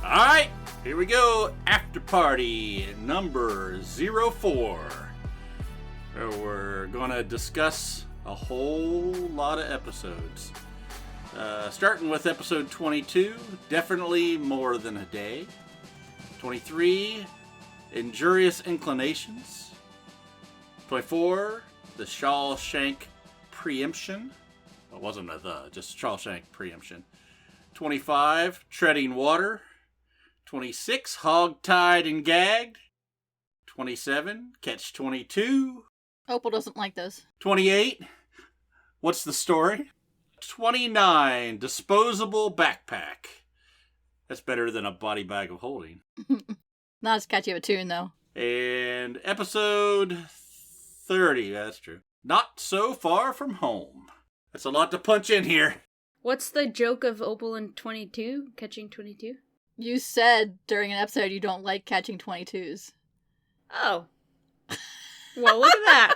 Alright, here we go. After party number 04. So we're going to discuss a whole lot of episodes. Starting with episode 22, Definitely More Than a Day. 23, Injurious Inclinations. 24, The Shawshank Preemption. It wasn't a the, just Shawshank Preemption. 25, Treading Water. 26, Hog-Tied and Gagged. 27, Catch-22. Opal doesn't like those. 28, What's the Story? 29, Disposable Backpack. That's better than a body bag of holding. Not as catchy of a tune, though. And episode 30, that's true. Not So Far From Home. That's a lot to punch in here. What's the joke of Opal and 22? Catching 22? You said during an episode you don't like catching 22s. Oh. Well, look at that.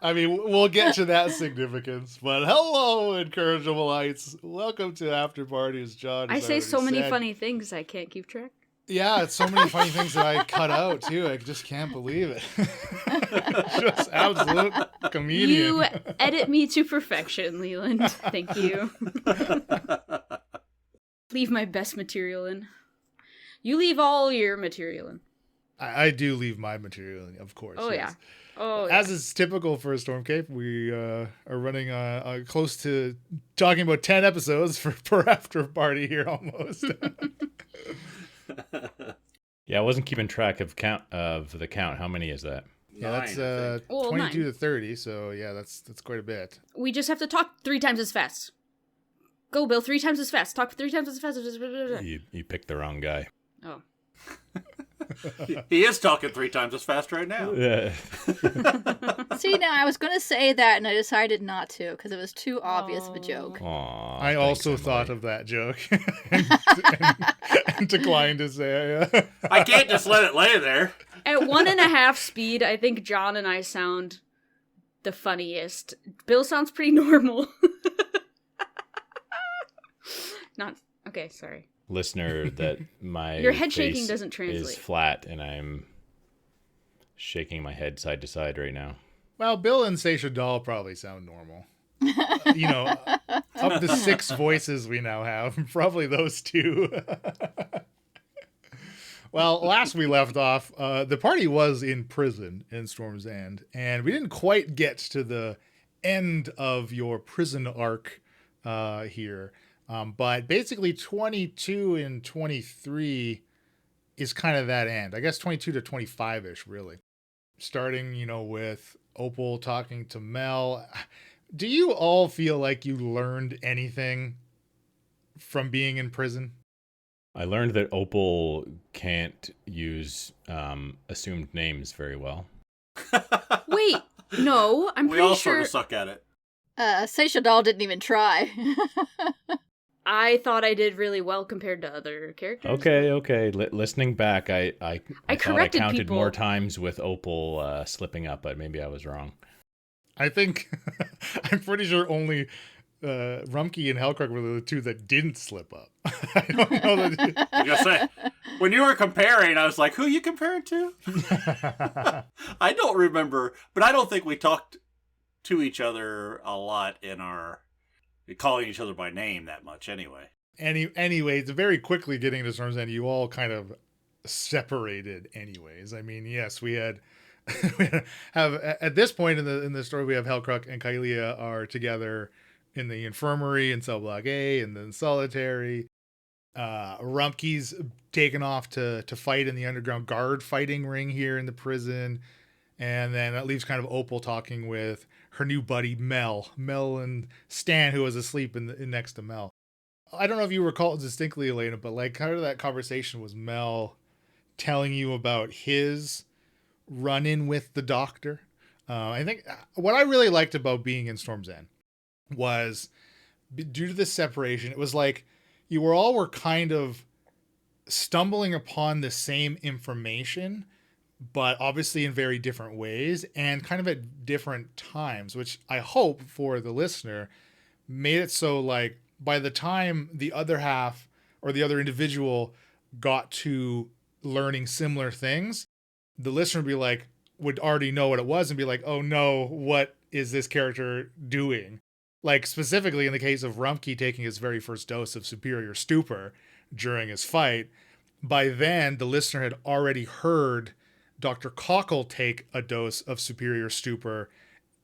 I mean, we'll get to that significance, but hello, Incorrigible-ites. Welcome to After Parties, John. I say so many funny things I can't keep track. Yeah, it's so many funny things that I cut out, too. I just can't believe it. Just absolute comedian. You edit me to perfection, Leland. Thank you. Leave my best material in. You leave all your material in. I do leave my material in, of course. Oh, yes. yeah. Oh, As is typical for a Storm Cape, we are running close to talking about 10 episodes per after party here almost. Yeah, I wasn't keeping track of the count. How many is that? Yeah, that's 9. 22 to 30, so yeah, that's quite a bit. We just have to talk 3 times as fast. Go, Bill, 3 times as fast. Talk 3 times as fast. You picked the wrong guy. Oh. He is talking 3 times as fast right now. Yeah. See, now I was going to say that and I decided not to because it was too obvious of a joke. Aw, I thanks, also Emily. thought of that joke and declined to say. I can't just let it lay there. At 1.5 speed, I think John and I sound the funniest. Bill sounds pretty normal. Not okay. Sorry, Listener, that my your head shaking face doesn't translate. is flat, and I'm shaking my head side to side right now. Well, Bill and Seisha Doll probably sound normal. You know, of the 6 voices we now have, probably those 2. Well, last we left off, the party was in prison in Storm's End, and we didn't quite get to the end of your prison arc here. But basically 22 and 23 is kind of that end. I guess 22 to 25-ish, really. Starting, with Opal talking to Mel. Do you all feel like you learned anything from being in prison? I learned that Opal can't use assumed names very well. Wait, no, I'm We pretty all sure. sort of suck at it. Seisha Doll didn't even try. I thought I did really well compared to other characters. Okay. Listening back, I thought I corrected counted people. more times with Opal slipping up, but maybe I was wrong. I think, I'm pretty sure only Rumkey and Hellcrook were the 2 that didn't slip up. I don't know that. I gotta say, when you were comparing, I was like, who are you comparing to? I don't remember, but I don't think we talked to each other a lot in our calling each other by name that much anyway. Anyway, it's very quickly getting to Storm's End, you all kind of separated anyways. I mean, yes, we have at this point in the story, we have Hellcrook and Kaelia are together in the infirmary in cell block A, and then solitary. Rumpke's taken off to fight in the underground guard fighting ring here in the prison. And then that leaves kind of Opal talking with her new buddy, Mel and Stan, who was asleep in next to Mel. I don't know if you recall distinctly, Elena, but like kind of that conversation was Mel telling you about his run-in with the doctor. I think what I really liked about being in Storm's End was due to the separation, it was like you were kind of stumbling upon the same information, but obviously in very different ways and kind of at different times, which I hope for the listener made it so like by the time the other half or the other individual got to learning similar things, the listener would already know what it was and be like, oh no, what is this character doing? Like specifically in the case of Rumpke taking his very first dose of superior stupor during his fight, by then the listener had already heard Dr. Cockle take a dose of superior stupor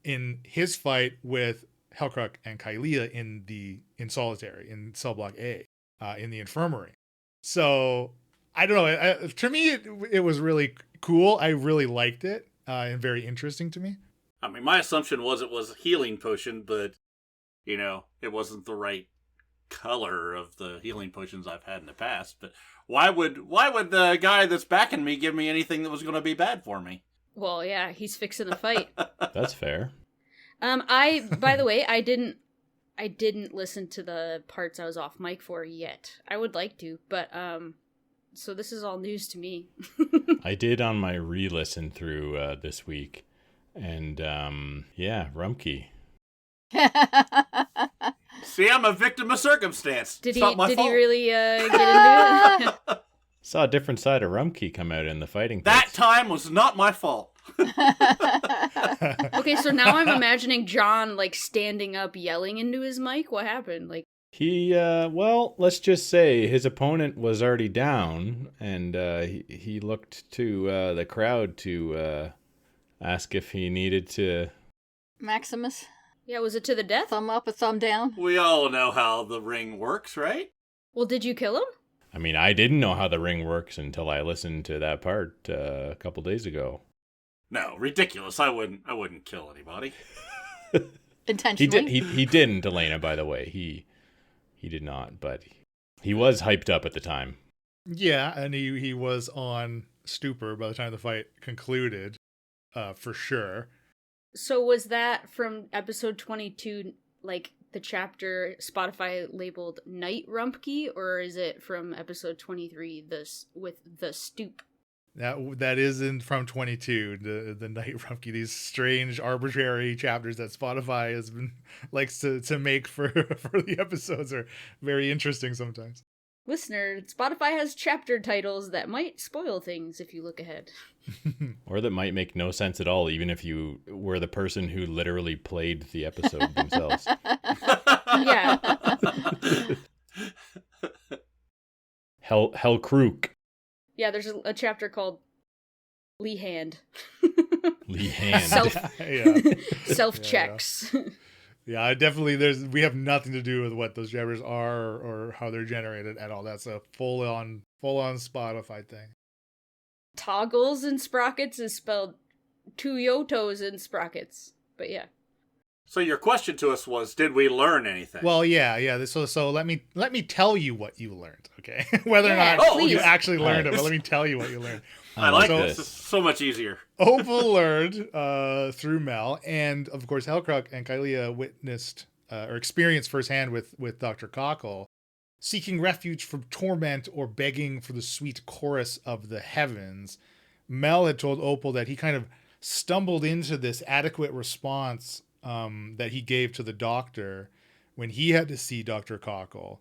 in his fight with Helcrux and Kylea in solitary, in cell block A, in the infirmary. So I don't know. To me, it was really cool. I really liked it, and very interesting to me. I mean, my assumption was it was a healing potion, but, you know, it wasn't the right color of the healing potions I've had in the past. But why would the guy that's backing me give me anything that was going to be bad for me? Well, yeah, he's fixing the fight. That's fair. By the way, I didn't listen to the parts I was off mic for yet. I would like to, but so this is all news to me. I did on my re-listen through this week, and yeah, Rumpke. See, I'm a victim of circumstance. Did It's not my he fault. really get into it? Saw a different side of Rumpke come out in the fighting That pits. time was not my fault. Okay, so now I'm imagining John like standing up yelling into his mic. What happened? Like He, well, let's just say his opponent was already down, and he looked to the crowd to ask if he needed to. Maximus, yeah, was it to the death? thumb up or thumb down? We all know how the ring works, right? Well, did you kill him? I mean, I didn't know how the ring works until I listened to that part a couple days ago. No, ridiculous. I wouldn't kill anybody. Intentionally. He didn't, Elena, by the way. He did not, but he was hyped up at the time. Yeah, and he was on stupor by the time the fight concluded, for sure. So was that from episode 22, like the chapter Spotify labeled Night Rumpke, or is it from episode 23, this with the stoop? That is from 22, the Night Rumpke, these strange arbitrary chapters that Spotify has been likes to make for the episodes are very interesting sometimes. Listener, Spotify has chapter titles that might spoil things if you look ahead. Or that might make no sense at all, even if you were the person who literally played the episode themselves. Yeah. Hellcrux. Yeah, there's a chapter called Lee Hand. Lee Hand. Self checks. Yeah, we have nothing to do with what those chapters are or how they're generated at all. That's a full on Spotify thing. Toggles and sprockets is spelled Toyotos and sprockets. But yeah. So your question to us was, did we learn anything? Well, yeah. So let me tell you what you learned, okay? Whether Yeah, or not please. you actually learned it, but let me tell you what you learned. I like so- this. It's so much easier. Opal learned through Mel, and of course Helcrux and Kylea witnessed or experienced firsthand with Dr. Cockle, seeking refuge from torment or begging for the sweet chorus of the heavens. Mel had told Opal that he kind of stumbled into this adequate response that he gave to the doctor when he had to see Dr. Cockle,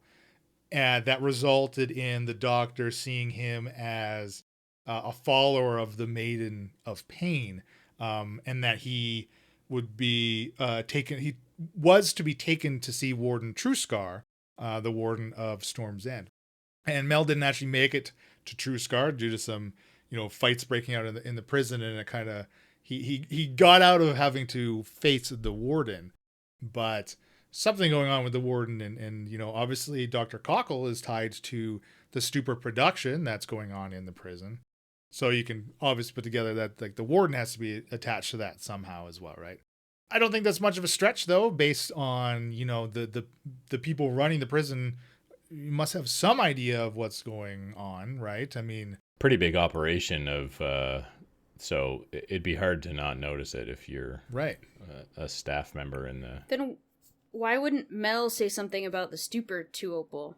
and that resulted in the doctor seeing him as a follower of the Maiden of Pain, and that he would be he was to be taken to see Warden Truscar, the warden of Storm's End. And Mel didn't actually make it to Truscar due to some, fights breaking out in the prison, and it kind of he got out of having to face the warden, but something going on with the warden, and obviously Dr. Cockle is tied to the stupor production that's going on in the prison. So you can obviously put together that like the warden has to be attached to that somehow as well, right? I don't think that's much of a stretch though, based on, the people running the prison. You must have some idea of what's going on, right? I mean, Pretty big operation of, so it'd be hard to not notice it if you're right. a staff member in the... Then why wouldn't Mel say something about the stupor to Opal?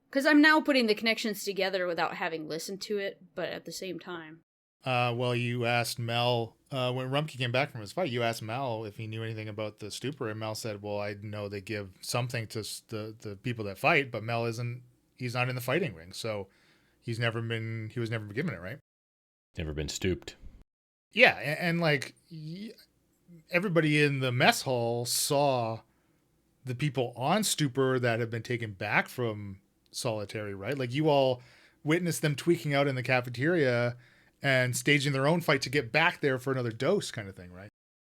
Because I'm now putting the connections together without having listened to it, but at the same time. Well, you asked Mel, when Rumpke came back from his fight, you asked Mel if he knew anything about the stupor, and Mel said, well, I know they give something to the people that fight, but Mel isn't he's not in the fighting ring, so he was never been given it, right? Never been stooped. Yeah, and like everybody in the mess hall saw the people on stupor that have been taken back from solitary, right? Like you all witnessed them tweaking out in the cafeteria and staging their own fight to get back there for another dose, kind of thing, right?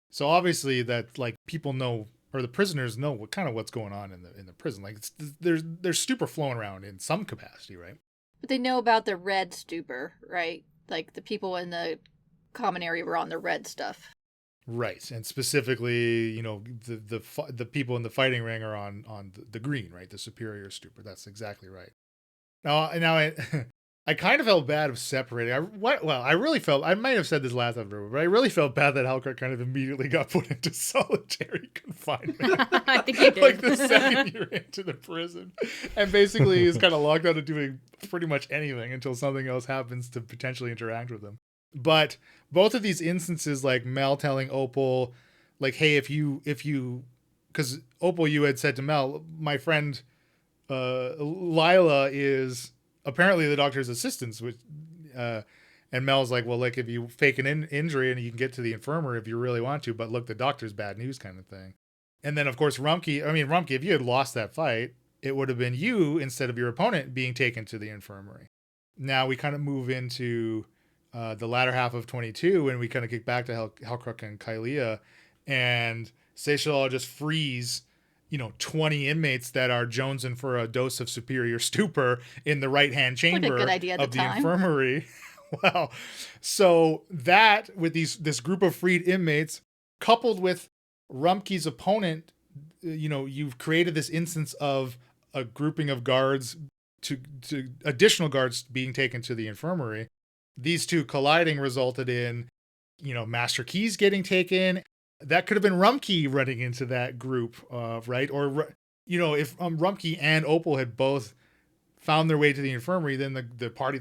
So obviously that like people know, or the prisoners know what's going on in the prison. Like there's stupor flowing around in some capacity, right? But they know about the red stupor, right? Like the people in the common area were on the red stuff. Right, and specifically, you know, the people in the fighting ring are on the green, right? The superior stupor. That's exactly right. Now I kind of felt bad of separating. I really felt, I might have said this last episode, but I really felt bad that Halkirk kind of immediately got put into solitary confinement. I think he did. Like the second you're into the prison, and basically is kind of locked out of doing pretty much anything until something else happens to potentially interact with him. But both of these instances, like Mel telling Opal, like, hey, if you, because Opal, you had said to Mel, my friend Lila is apparently the doctor's assistant, which, and Mel's like, well, like if you fake an injury and you can get to the infirmary if you really want to, but look, the doctor's bad news kind of thing. And then of course Rumke, if you had lost that fight, it would have been you instead of your opponent being taken to the infirmary. Now we kind of move into the latter half of 22, and we kind of kick back to Halkirk and Kylea, and Seychelles just frees, 20 inmates that are jonesing for a dose of superior stupor in the right-hand chamber of the infirmary. Wow. So that, with this group of freed inmates, coupled with Rumke's opponent, you've created this instance of a grouping of guards to additional guards being taken to the infirmary. These two colliding resulted in, Master Keys getting taken. That could have been Rumke running into that group, right? Or, if Rumke and Opal had both found their way to the infirmary, then the party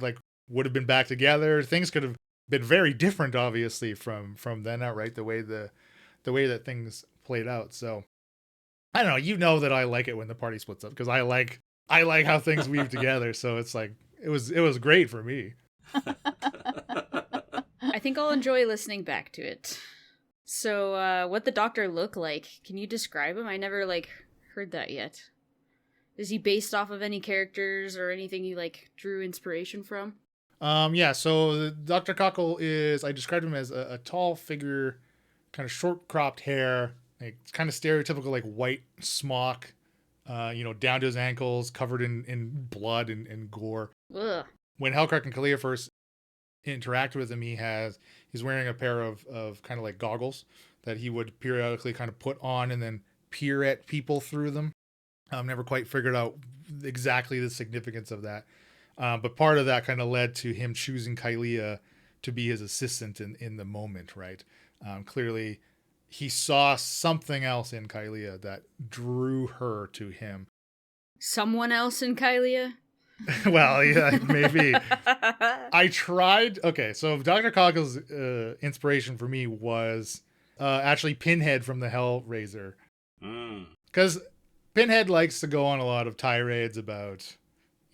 would have been back together. Things could have been very different, obviously, from then out, right? The way that things played out. So I don't know. That I like it when the party splits up because I like how things weave together. So it's like it was great for me. I think I'll enjoy listening back to it. So, what the doctor look like? Can you describe him? I never heard that yet. Is he based off of any characters or anything you drew inspiration from? Yeah. So Dr. Cockle I described him as a tall figure, kind of short cropped hair, kind of stereotypical white smock, down to his ankles, covered in blood and gore. Ugh. When Halkirk and Kylea first interact with him, he's wearing a pair of kind of goggles that he would periodically kind of put on and then peer at people through them. Never quite figured out exactly the significance of that. But part of that kind of led to him choosing Kylea to be his assistant in the moment, right? Clearly, he saw something else in Kylea that drew her to him. Someone else in Kylea? Well, yeah, maybe. I tried. Okay, so Dr. Cockle's inspiration for me was actually Pinhead from the Hellraiser. Because Pinhead likes to go on a lot of tirades about,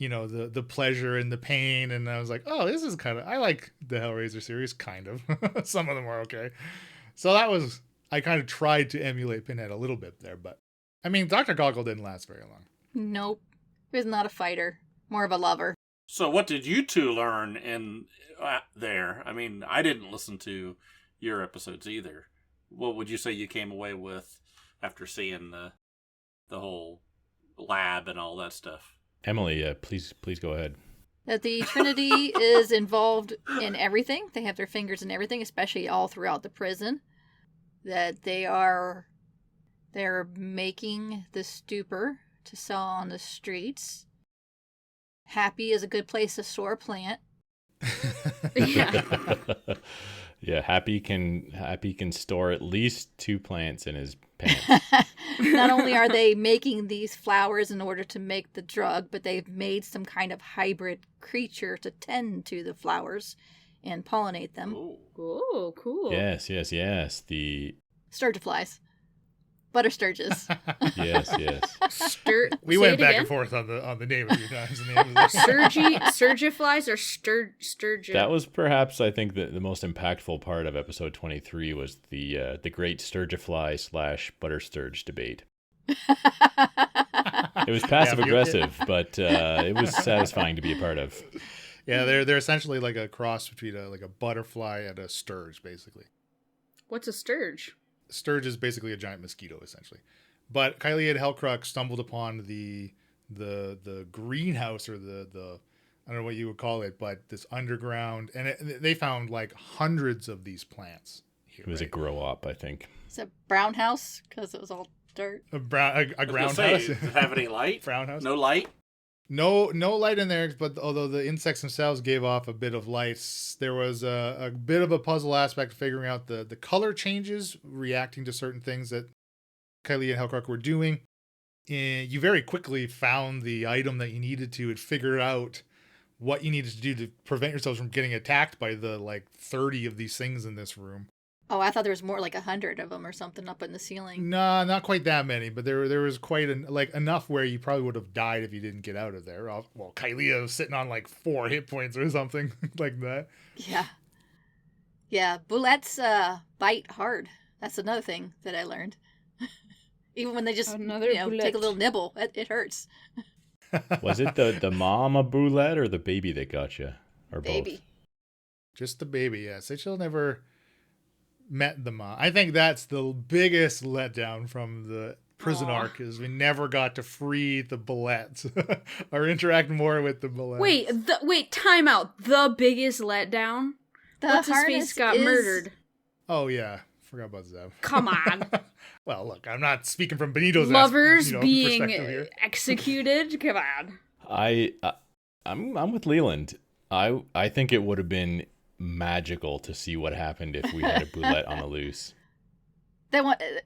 the pleasure and the pain. And I was like, oh, this is I like the Hellraiser series, kind of. Some of them are okay. So I kind of tried to emulate Pinhead a little bit there. But, I mean, Dr. Cockle didn't last very long. Nope. He was not a fighter. More of a lover. So what did you two learn in there? I mean, I didn't listen to your episodes either. What would you say you came away with after seeing the whole lab and all that stuff? Emily, please go ahead. That the Trinity is involved in everything. They have their fingers in everything, especially all throughout the prison. That they're making the stupor to sell on the streets. Happy is a good place to store a plant. Yeah. Yeah, Happy can store at least 2 plants in his pants. Not only are they making these flowers in order to make the drug, but they've made some kind of hybrid creature to tend to the flowers and pollinate them. Oh, cool. Yes. The Sturgiflies. Butter Sturges. Yes, yes. We say went it back again? and forth on the name a few times. The name of this. Surgiflies or sturgeon? That was perhaps, I think, the most impactful part of episode 23 was the great Sturgifly / Butter Sturge debate. It was passive aggressive, but it was satisfying to be a part of. Yeah, they're essentially like a cross between a butterfly and a sturge, basically. What's a sturge? Sturge is basically a giant mosquito, essentially. But Kylie and Hellcrux stumbled upon the greenhouse, or the I don't know what you would call it, but this underground, and they found like hundreds of these plants here. It was a grow op, I think. It's a brown house because it was all dirt. a I was ground gonna say, house. does it have any light? Brown house. No light? No light in there, but although the insects themselves gave off a bit of light, there was a bit of a puzzle aspect of figuring out the color changes reacting to certain things that Kylie and Hellcrux were doing. And you very quickly found the item that you needed to and figured out what you needed to do to prevent yourselves from getting attacked by the 30 of these things in this room. Oh, I thought there was more like 100 of them or something up in the ceiling. Nah, not quite that many, but there was quite enough where you probably would have died if you didn't get out of there. Well, Kylie was sitting on 4 hit points or something like that. Yeah. Yeah, bullets bite hard. That's another thing that I learned. Even when they just Another take a bullet. little nibble, it hurts. Was it the mama boulette or the baby that got you? Or Baby. both? Just the baby, yes. Rachel never met the mom. I think that's the biggest letdown from the prison Aw. arc, is we never got to free the bullets or interact more with the bullets. Wait, time out. The biggest letdown? The What's his harness face got is- murdered? Oh yeah, forgot about Zev. Come on. Well, look, I'm not speaking from Benito's Lovers being perspective here. executed? Come on. I'm with Leland. I think it would have been magical to see what happened if we had a boulette on the loose.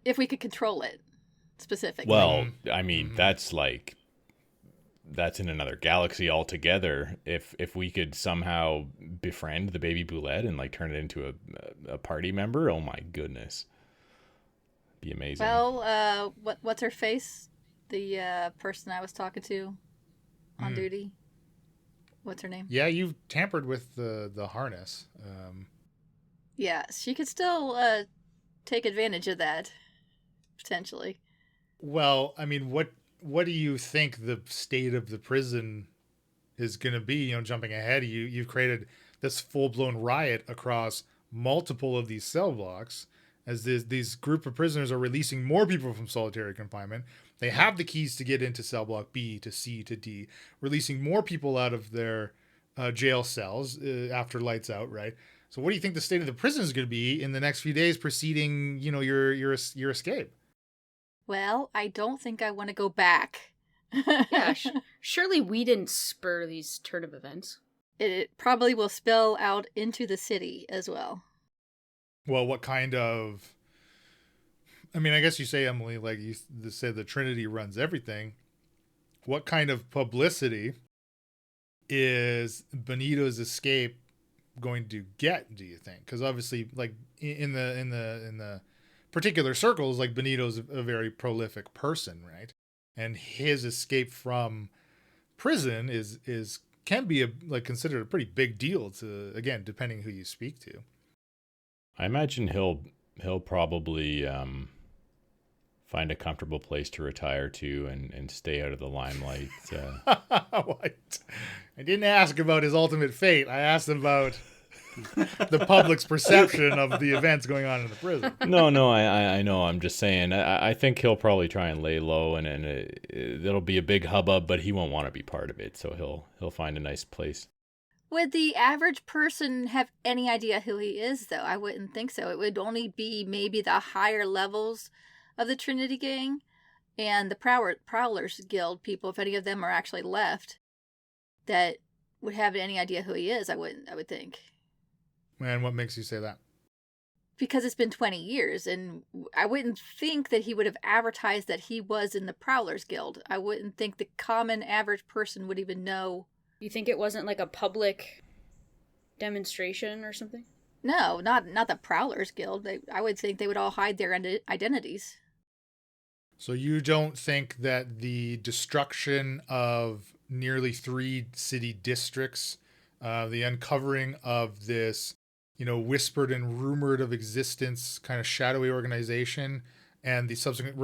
If we could control it specifically. Well, I mean, that's in another galaxy altogether. If we could somehow befriend the baby boulette and turn it into a party member, oh my goodness, be amazing. Well, what's her face? The person I was talking to on duty. What's her name? Yeah, you've tampered with the harness. Yeah, she could still take advantage of that potentially. Well, I mean, what do you think the state of the prison is going to be? Jumping ahead, you've created this full-blown riot across multiple of these cell blocks, as these group of prisoners are releasing more people from solitary confinement. They have the keys to get into cell block B to C to D, releasing more people out of their jail cells after lights out, right? So what do you think the state of the prison is going to be in the next few days preceding, your escape? Well, I don't think I want to go back. Yeah, surely we didn't spur these turn of events. It probably will spill out into the city as well. Well, what kind of... I mean, I guess you say, Emily, you said the Trinity runs everything. What kind of publicity is Benito's escape going to get, do you think? Because obviously, in the particular circles, Benito's a very prolific person, right? And his escape from prison can be considered a pretty big deal to, again, depending who you speak to. I imagine he'll probably find a comfortable place to retire to and stay out of the limelight. What? I didn't ask about his ultimate fate. I asked about the public's perception of the events going on in the prison. No, I know. I'm just saying. I think he'll probably try and lay low, and it'll be a big hubbub, but he won't want to be part of it. So he'll find a nice place. Would the average person have any idea who he is, though? I wouldn't think so. It would only be maybe the higher levels of the Trinity Gang and the Prowlers Guild people, if any of them are actually left, that would have any idea who he is. I would think. And what makes you say that? Because it's been 20 years, and I wouldn't think that he would have advertised that he was in the Prowlers Guild. I wouldn't think the common average person would even know. You think it wasn't a public demonstration or something? No, not the Prowlers Guild. I would think they would all hide their identities. So you don't think that the destruction of nearly 3 city districts, the uncovering of this, whispered and rumored of existence kind of shadowy organization, and the subsequent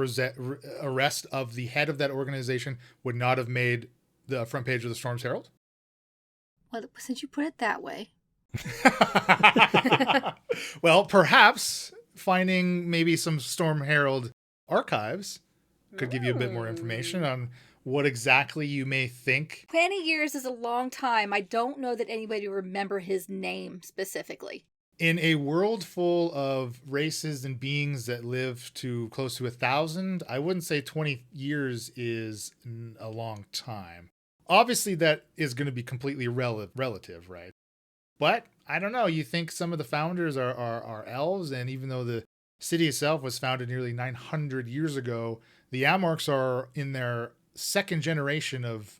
arrest of the head of that organization would not have made the front page of the Storm's Herald? Well, since you put it that way. Well, perhaps finding maybe some Storm Herald archives could give you a bit more information on what exactly you may think. 20 years is a long time. I don't know that anybody would remember his name specifically. In a world full of races and beings that live to close to 1,000, I wouldn't say 20 years is a long time. Obviously, that is going to be completely relative, right? But I don't know. You think some of the founders are elves, and even though the city itself was founded nearly 900 years ago, the Amorcs are in their second generation of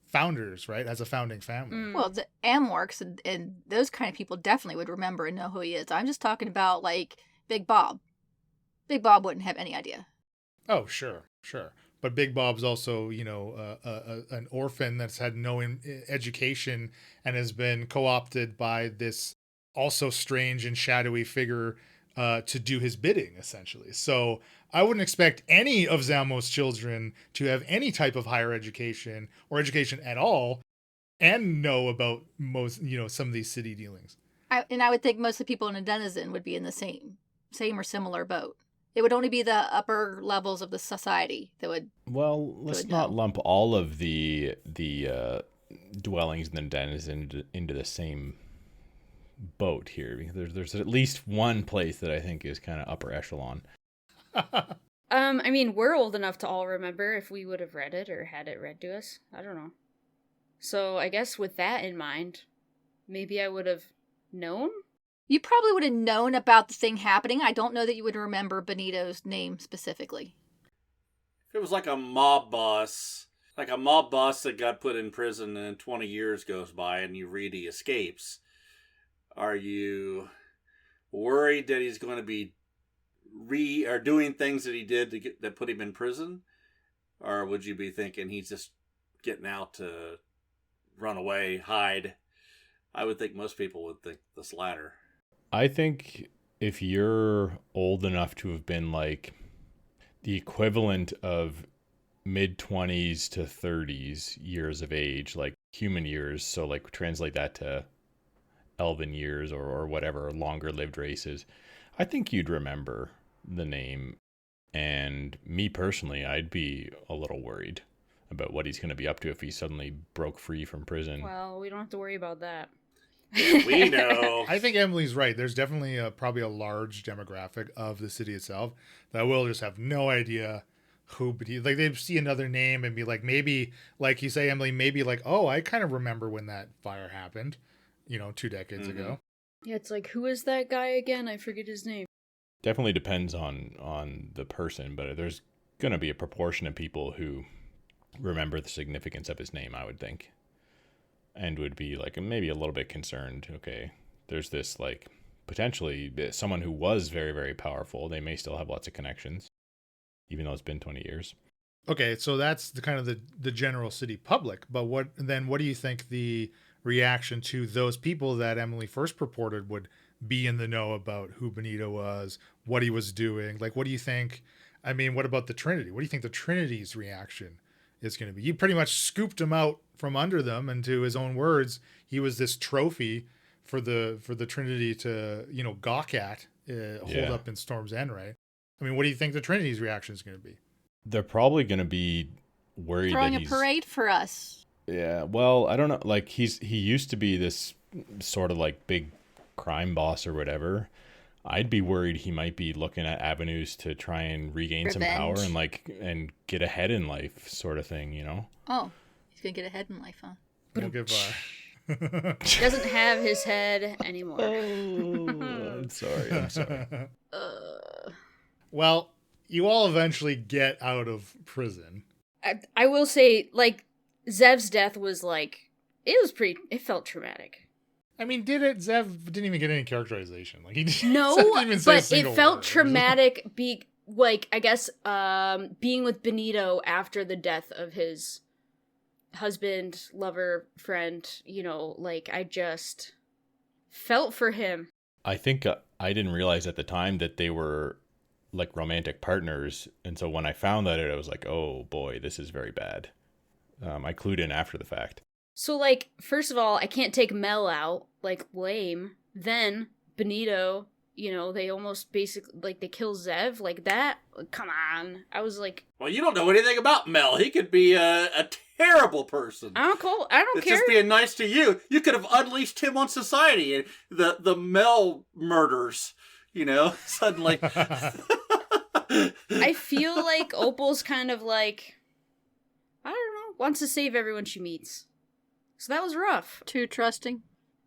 founders, right? As a founding family. Well, the Amorcs and those kind of people definitely would remember and know who he is. I'm just talking about like Big Bob. Big Bob wouldn't have any idea. Oh, sure. But Big Bob's also, an orphan that's had no education and has been co-opted by this also strange and shadowy figure to do his bidding, essentially. So I wouldn't expect any of Zamos' children to have any type of higher education or education at all and know about most, some of these city dealings. I would think most of the people in a denizen would be in the same or similar boat. It would only be the upper levels of the society that would. Well, let's not lump all of the dwellings in the denizen into the same boat here, because there's at least one place that I think is kind of upper echelon. I mean, we're old enough to all remember if we would have read it or had it read to us. I don't know. So I guess with that in mind, maybe I would have known. You probably would have known about the thing happening. I don't know that you would remember Benito's name specifically. If it was like a mob boss that got put in prison and 20 years goes by and you read he escapes, are you worried that he's going to be doing things that he did that put him in prison? Or would you be thinking he's just getting out to run away, hide? I would think most people would think this latter. I think if you're old enough to have been like the equivalent of mid-20s to 30s years of age, like human years, so like translate that to elven years or whatever, longer lived races, I think you'd remember the name. And me personally, I'd be a little worried about what he's going to be up to if he suddenly broke free from prison. Well, we don't have to worry about that. We know. I think Emily's right. There's definitely probably a large demographic of the city itself that will just have no idea who, but like they see another name and be like, maybe, like you say, Emily, maybe like, oh, I kind of remember when that fire happened, 2 decades ago. Yeah, it's like, who is that guy again? I forget his name. Definitely depends on the person, but there's going to be a proportion of people who remember the significance of his name, I would think. And would be like maybe a little bit concerned. Okay, there's this like potentially someone who was very, very powerful. They may still have lots of connections, even though it's been 20 years. Okay, so that's the kind of the general city public. But what do you think the reaction to those people that Emily first purported would be in the know about who Benito was, what he was doing? Like, what do you think? I mean, what about the Trinity? What do you think the Trinity's reaction is going to be? You pretty much scooped him out from under them, and to his own words, he was this trophy for the Trinity to gawk at, hold up in Storm's End, right? I mean, what do you think the Trinity's reaction is going to be? They're probably going to be worried throwing that a parade for us. Yeah, well, I don't know. Like he used to be this sort of like big crime boss or whatever. I'd be worried he might be looking at avenues to try and regain some power and get ahead in life, sort of thing, Oh, he's gonna get ahead in life, huh? We'll get by. He doesn't have his head anymore. I'm sorry. Well, you all eventually get out of prison. I will say, like, Zev's death was like, it felt traumatic. I mean, did it? Zev didn't even get any characterization. Like he no, didn't even say but it felt traumatic. like, I guess, being with Benito after the death of his husband, lover, friend, like, I just felt for him. I think I didn't realize at the time that they were like romantic partners, and so when I found that, I was like, oh boy, this is very bad. I clued in after the fact. So, like, first of all, I can't take Mel out, like, lame. Then Benito, they almost basically, like, they kill Zev, like that. Come on. I was like, well, you don't know anything about Mel. He could be a terrible person. I don't It's care. just being nice to you. You could have unleashed him on society and the Mel murders, suddenly. I feel like Opal's kind of like, I don't know, wants to save everyone she meets. So that was rough. Too trusting.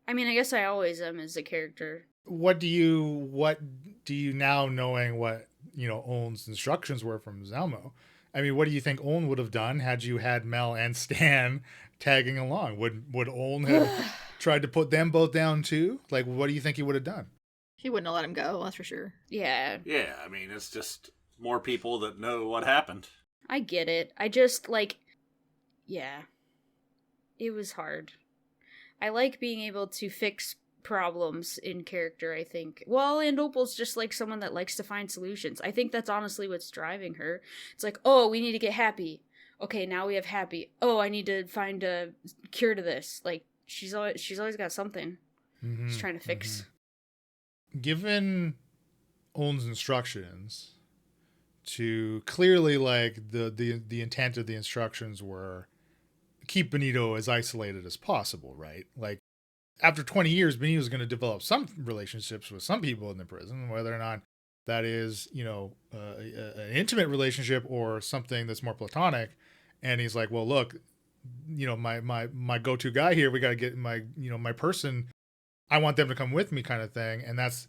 I mean, I guess I always am as a character. What do you now, knowing what, Owen's instructions were from Zalmo? I mean, what do you think Owen would have done had you had Mel and Stan tagging along? Would Owen have tried to put them both down too? Like, what do you think he would have done? He wouldn't have let him go, that's for sure. Yeah. Yeah, I mean, it's just more people that know what happened. I get it. I just, like, yeah. It was hard. I like being able to fix problems in character, I think. Well, and Opal's just like someone that likes to find solutions. I think that's honestly what's driving her. It's like, oh, we need to get happy. Okay, now we have happy. Oh, I need to find a cure to this. Like, she's always got something she's trying to fix. Given Owen's instructions, to clearly, like, the intent of the instructions were keep Benito as isolated as possible, right? Like, after 20 years, Benito's going to develop some relationships with some people in the prison, whether or not that is, an intimate relationship or something that's more platonic. And he's like, well, look, my go-to guy here, we got to get my person. I want them to come with me, kind of thing. And that's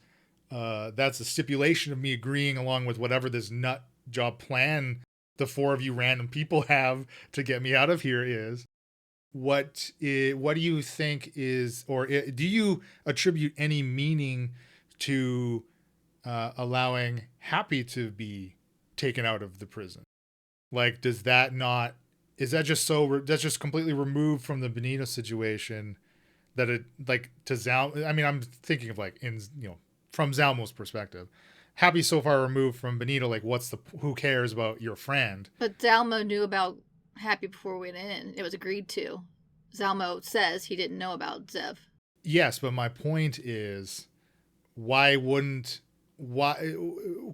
a stipulation of me agreeing along with whatever this nut job plan the four of you random people have to get me out of here is. What do you think is, or do you attribute any meaning to allowing Happy to be taken out of the prison? Like, is that just completely removed from the Benito situation that it, like, to Zal? I mean, I'm thinking of, like, from Zalmo's perspective. Happy's so far removed from Benito, like, who cares about your friend? But Zalmo knew about Happy before we went in. It was agreed to. Zalmo says he didn't know about Zev. Yes, but my point is, why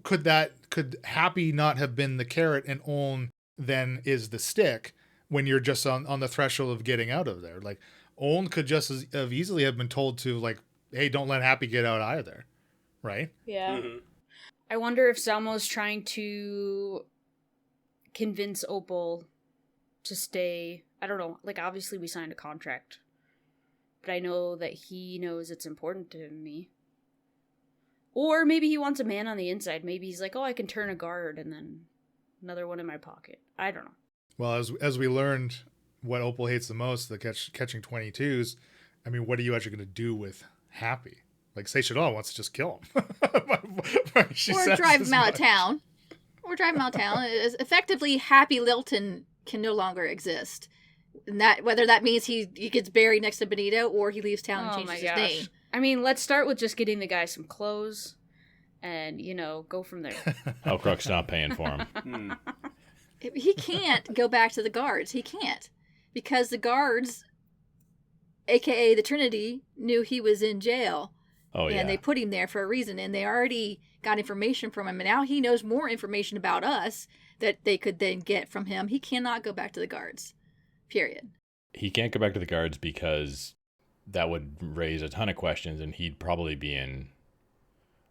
could Happy not have been the carrot and Owen then is the stick when you're just on the threshold of getting out of there? Like, Owen could just as easily have been told to, like, hey, don't let Happy get out either, right? Yeah. Mm-hmm. I wonder if Zalmo's trying to convince Opal to stay. I don't know. Like, obviously we signed a contract, but I know that he knows it's important to me. Or maybe he wants a man on the inside. Maybe he's like, oh, I can turn a guard and then another one in my pocket. I don't know. Well, as we learned, what Opal hates the most, the catching 22s. I mean, what are you actually going to do with Happy? Like, Seishiro wants to just kill him. Or drive him out of town. Effectively, Happy Lilton can no longer exist. And that, whether that means he gets buried next to Benito or he leaves town and changes his name. I mean, let's start with just getting the guy some clothes and, go from there. Hellcrux not paying for him. He can't go back to the guards. He can't. Because the guards, a.k.a. the Trinity, knew he was in jail. Oh, yeah. And they put him there for a reason. And they already got information from him. And now he knows more information about us that they could then get from him. He cannot go back to the guards. Period. He can't go back to the guards because that would raise a ton of questions and he'd probably be in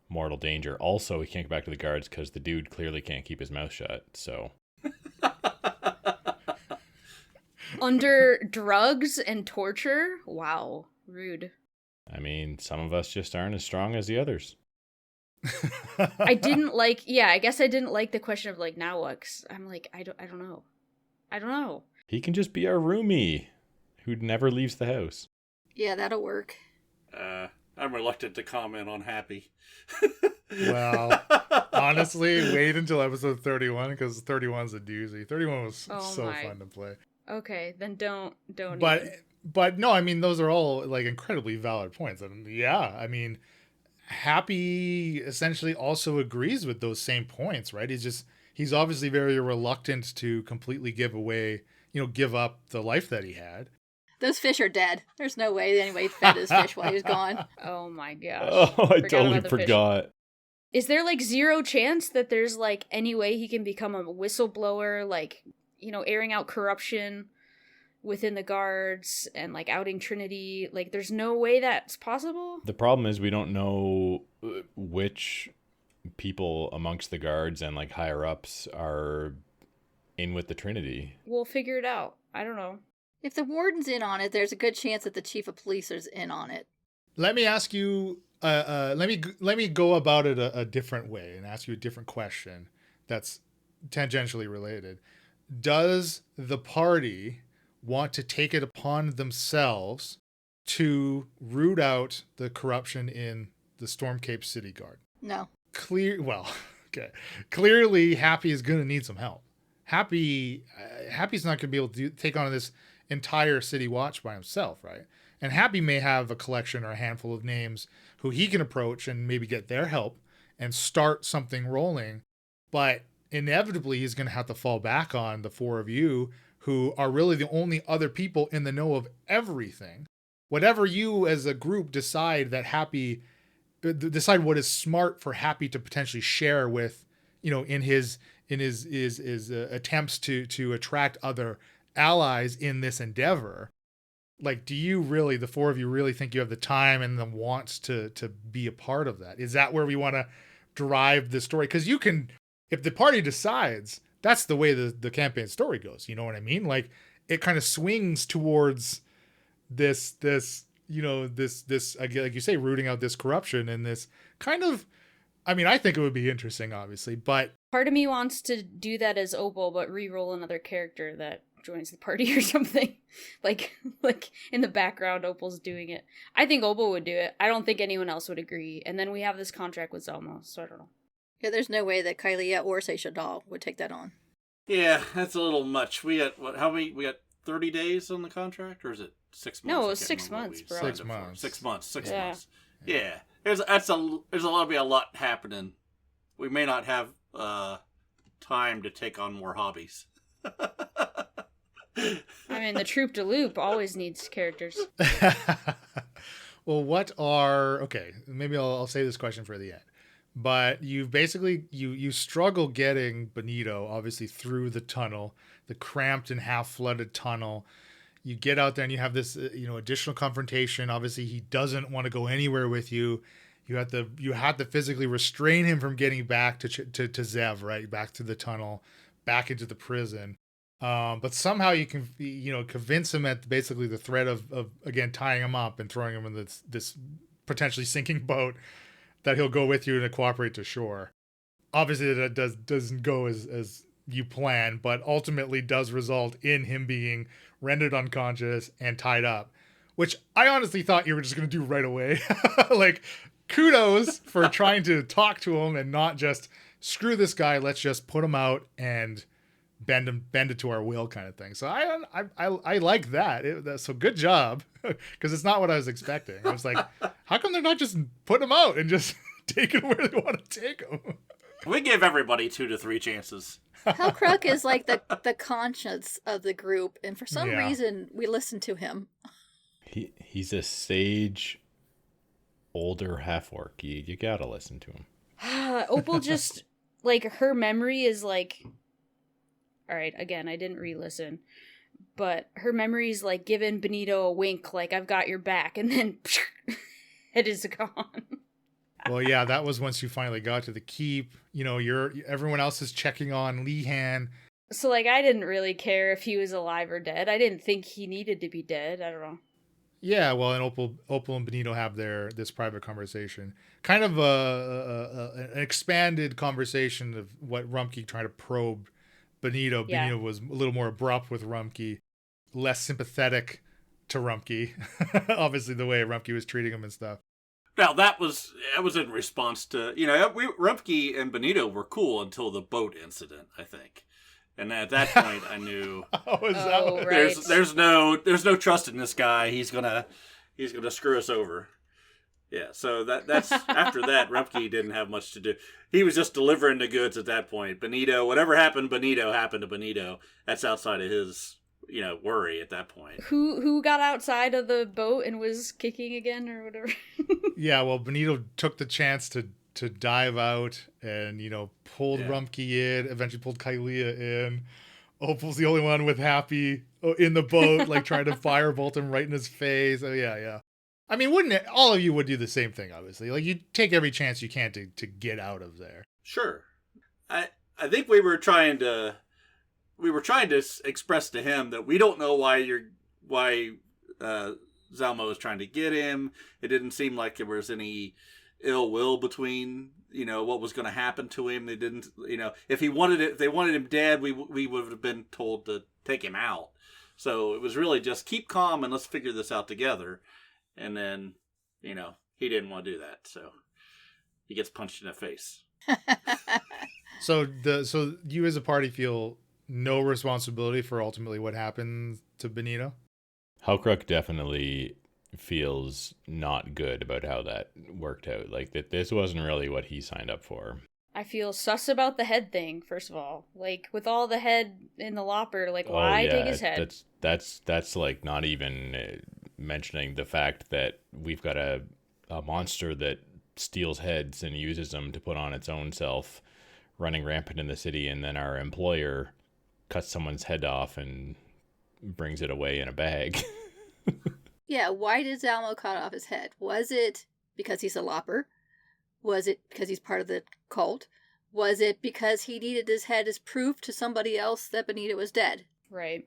mortal danger. Also, he can't go back to the guards because the dude clearly can't keep his mouth shut. So, under drugs and torture? Wow. Rude. I mean, some of us just aren't as strong as the others. I guess I didn't like the question of, like, now what? 'Cause I'm like, I don't know. I don't know. He can just be our roomie who never leaves the house. Yeah, that'll work. I'm reluctant to comment on Happy. Well, honestly, wait until episode 31 because 31's a doozy. 31 was so fun to play. Okay, then don't But even. but no, I mean those are all like incredibly valid points. And yeah, I mean Happy essentially also agrees with those same points, right? He's obviously very reluctant to completely give up the life that he had. Those fish are dead. There's no way anybody fed his fish while he was gone. Oh my gosh. Oh, I Forgot totally about the fish. forgot. Is there like zero chance that there's like any way he can become a whistleblower, like, airing out corruption within the guards and like outing Trinity? Like, there's no way that's possible? The problem is we don't know which people amongst the guards and like higher ups are in with the Trinity. We'll figure it out. I don't know. If the warden's in on it, there's a good chance that the chief of police is in on it. Let me ask you. Let me go about it a different way and ask you a different question that's tangentially related. Does the party want to take it upon themselves to root out the corruption in the Stormcape City Guard? No. Okay. Clearly, Happy is going to need some help. Happy's not going to be able to take on this entire city watch by himself, right? And Happy may have a collection or a handful of names who he can approach and maybe get their help and start something rolling. But inevitably, he's going to have to fall back on the four of you who are really the only other people in the know of everything. Whatever you as a group decide what is smart for Happy to potentially share with, in his attempts to attract other allies in this endeavor. Like, do you really, the four of you really think you have the time and the wants to be a part of that? Is that where we want to drive the story? Because you can, if the party decides, that's the way the campaign story goes. You know what I mean? Like, it kind of swings towards this, like you say, rooting out this corruption and this kind of, I mean, I think it would be interesting, obviously, but Part of me wants to do that as Opal, but re-roll another character that joins the party or something. like in the background, Opal's doing it. I think Opal would do it. I don't think anyone else would agree. And then we have this contract with Zelma, so I don't know. Yeah, there's no way that Kylie or Seisha Dahl would take that on. Yeah, that's a little much. We got We got 30 days on the contract, or is it 6 months? No, it was 6 months, bro. 6 months. 6 months. 6 Yeah. months. Yeah, there's a lot happening. We may not have time to take on more hobbies. I mean, the Troupe de Loop always needs characters. Well, maybe I'll save this question for the end. But you've basically, you struggle getting Benito, obviously, through the tunnel, the cramped and half-flooded tunnel. You get out there and you have this, additional confrontation. Obviously, he doesn't want to go anywhere with you. You have to physically restrain him from getting back to Zev, right? Back to the tunnel, back into the prison. But somehow you can, convince him at basically the threat of again, tying him up and throwing him in this potentially sinking boat that he'll go with you and cooperate to shore. Obviously that doesn't go as you plan, but ultimately does result in him being rendered unconscious and tied up, which I honestly thought you were just going to do right away. Like, kudos for trying to talk to him and not just screw this guy. Let's just put him out and bend it to our will kind of thing. So I like that. So good job, because it's not what I was expecting. I was like, how come they're not just putting him out and just taking him where they want to take him? We give everybody 2 to 3 chances. Hellcrook is like the conscience of the group, and for some Yeah. reason we listen to him. He's a sage, older half-orc. You gotta listen to him. Opal just, like, her memory is like... Alright, again, I didn't re-listen. But her memory is like giving Benito a wink, like, I've got your back, and then it is gone. Well, yeah, that was once you finally got to the keep. Everyone else is checking on Lehan. So, like, I didn't really care if he was alive or dead. I didn't think he needed to be dead. I don't know. Yeah, well, and Opal and Benito have this private conversation, kind of an expanded conversation of what Rumpke tried to probe Benito. Yeah. Benito was a little more abrupt with Rumpke, less sympathetic to Rumpke. Obviously, the way Rumpke was treating him and stuff. Now that was in response to Rumpke and Benito were cool until the boat incident, I think, and at that point I knew Right. there's no trust in this guy. He's gonna screw us over. Yeah, so that's after that Rumpke didn't have much to do. He was just delivering the goods at that point. Benito, whatever happened to Benito. That's outside of his worry at that point. Who got outside of the boat and was kicking again or whatever? Yeah, well, Benito took the chance to dive out and, pulled Rumpke in, eventually pulled Kaelia in. Opal's the only one with Happy in the boat, like trying to firebolt him right in his face. Oh, yeah. I mean, wouldn't it, all of you would do the same thing, obviously. Like, you take every chance you can to get out of there. Sure. I think we were trying to express to him that we don't know why Zalmo is trying to get him. It didn't seem like there was any ill will between, what was going to happen to him. They didn't, if they wanted him dead, we would have been told to take him out. So it was really just keep calm and let's figure this out together. And then, he didn't want to do that. So he gets punched in the face. So you as a party feel no responsibility for ultimately what happened to Benito? Hellcrook definitely feels not good about how that worked out. Like, that this wasn't really what he signed up for. I feel sus about the head thing, first of all. Like, with all the head in the lopper, like, why take his head? That's like not even mentioning the fact that we've got a monster that steals heads and uses them to put on its own self, running rampant in the city, and then our employer cuts someone's head off and brings it away in a bag. Yeah, why did Zalmo cut off his head? Was it because he's a lopper? Was it because he's part of the cult? Was it because he needed his head as proof to somebody else that Benito was dead? Right.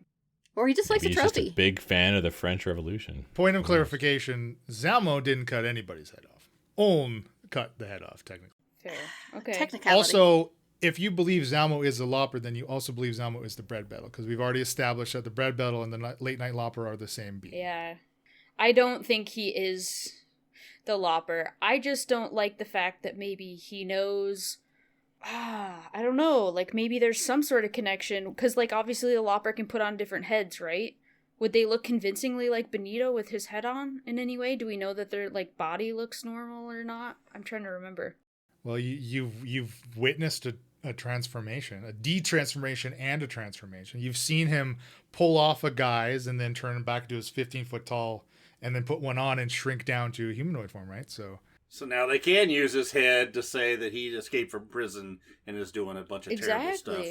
Or he just likes a He's trophy. just a big fan of the French Revolution. Point of clarification, Zalmo didn't cut anybody's head off. Olm cut the head off, technically. Fair. Okay. Technicality. Also, if you believe Zalmo is the Lopper, then you also believe Zalmo is the Bread Battle, because we've already established that the Bread Battle and the Late Night Lopper are the same being. Yeah. I don't think he is the Lopper. I just don't like the fact that maybe he knows... I don't know. Like, maybe there's some sort of connection. Because, like, obviously the Lopper can put on different heads, right? Would they look convincingly like Benito with his head on in any way? Do we know that their, like, body looks normal or not? I'm trying to remember. Well, you've witnessed a transformation, a de-transformation and a transformation. You've seen him pull off a guise and then turn him back into his 15-foot tall and then put one on and shrink down to a humanoid form, right? So now they can use his head to say that he escaped from prison and is doing a bunch of terrible stuff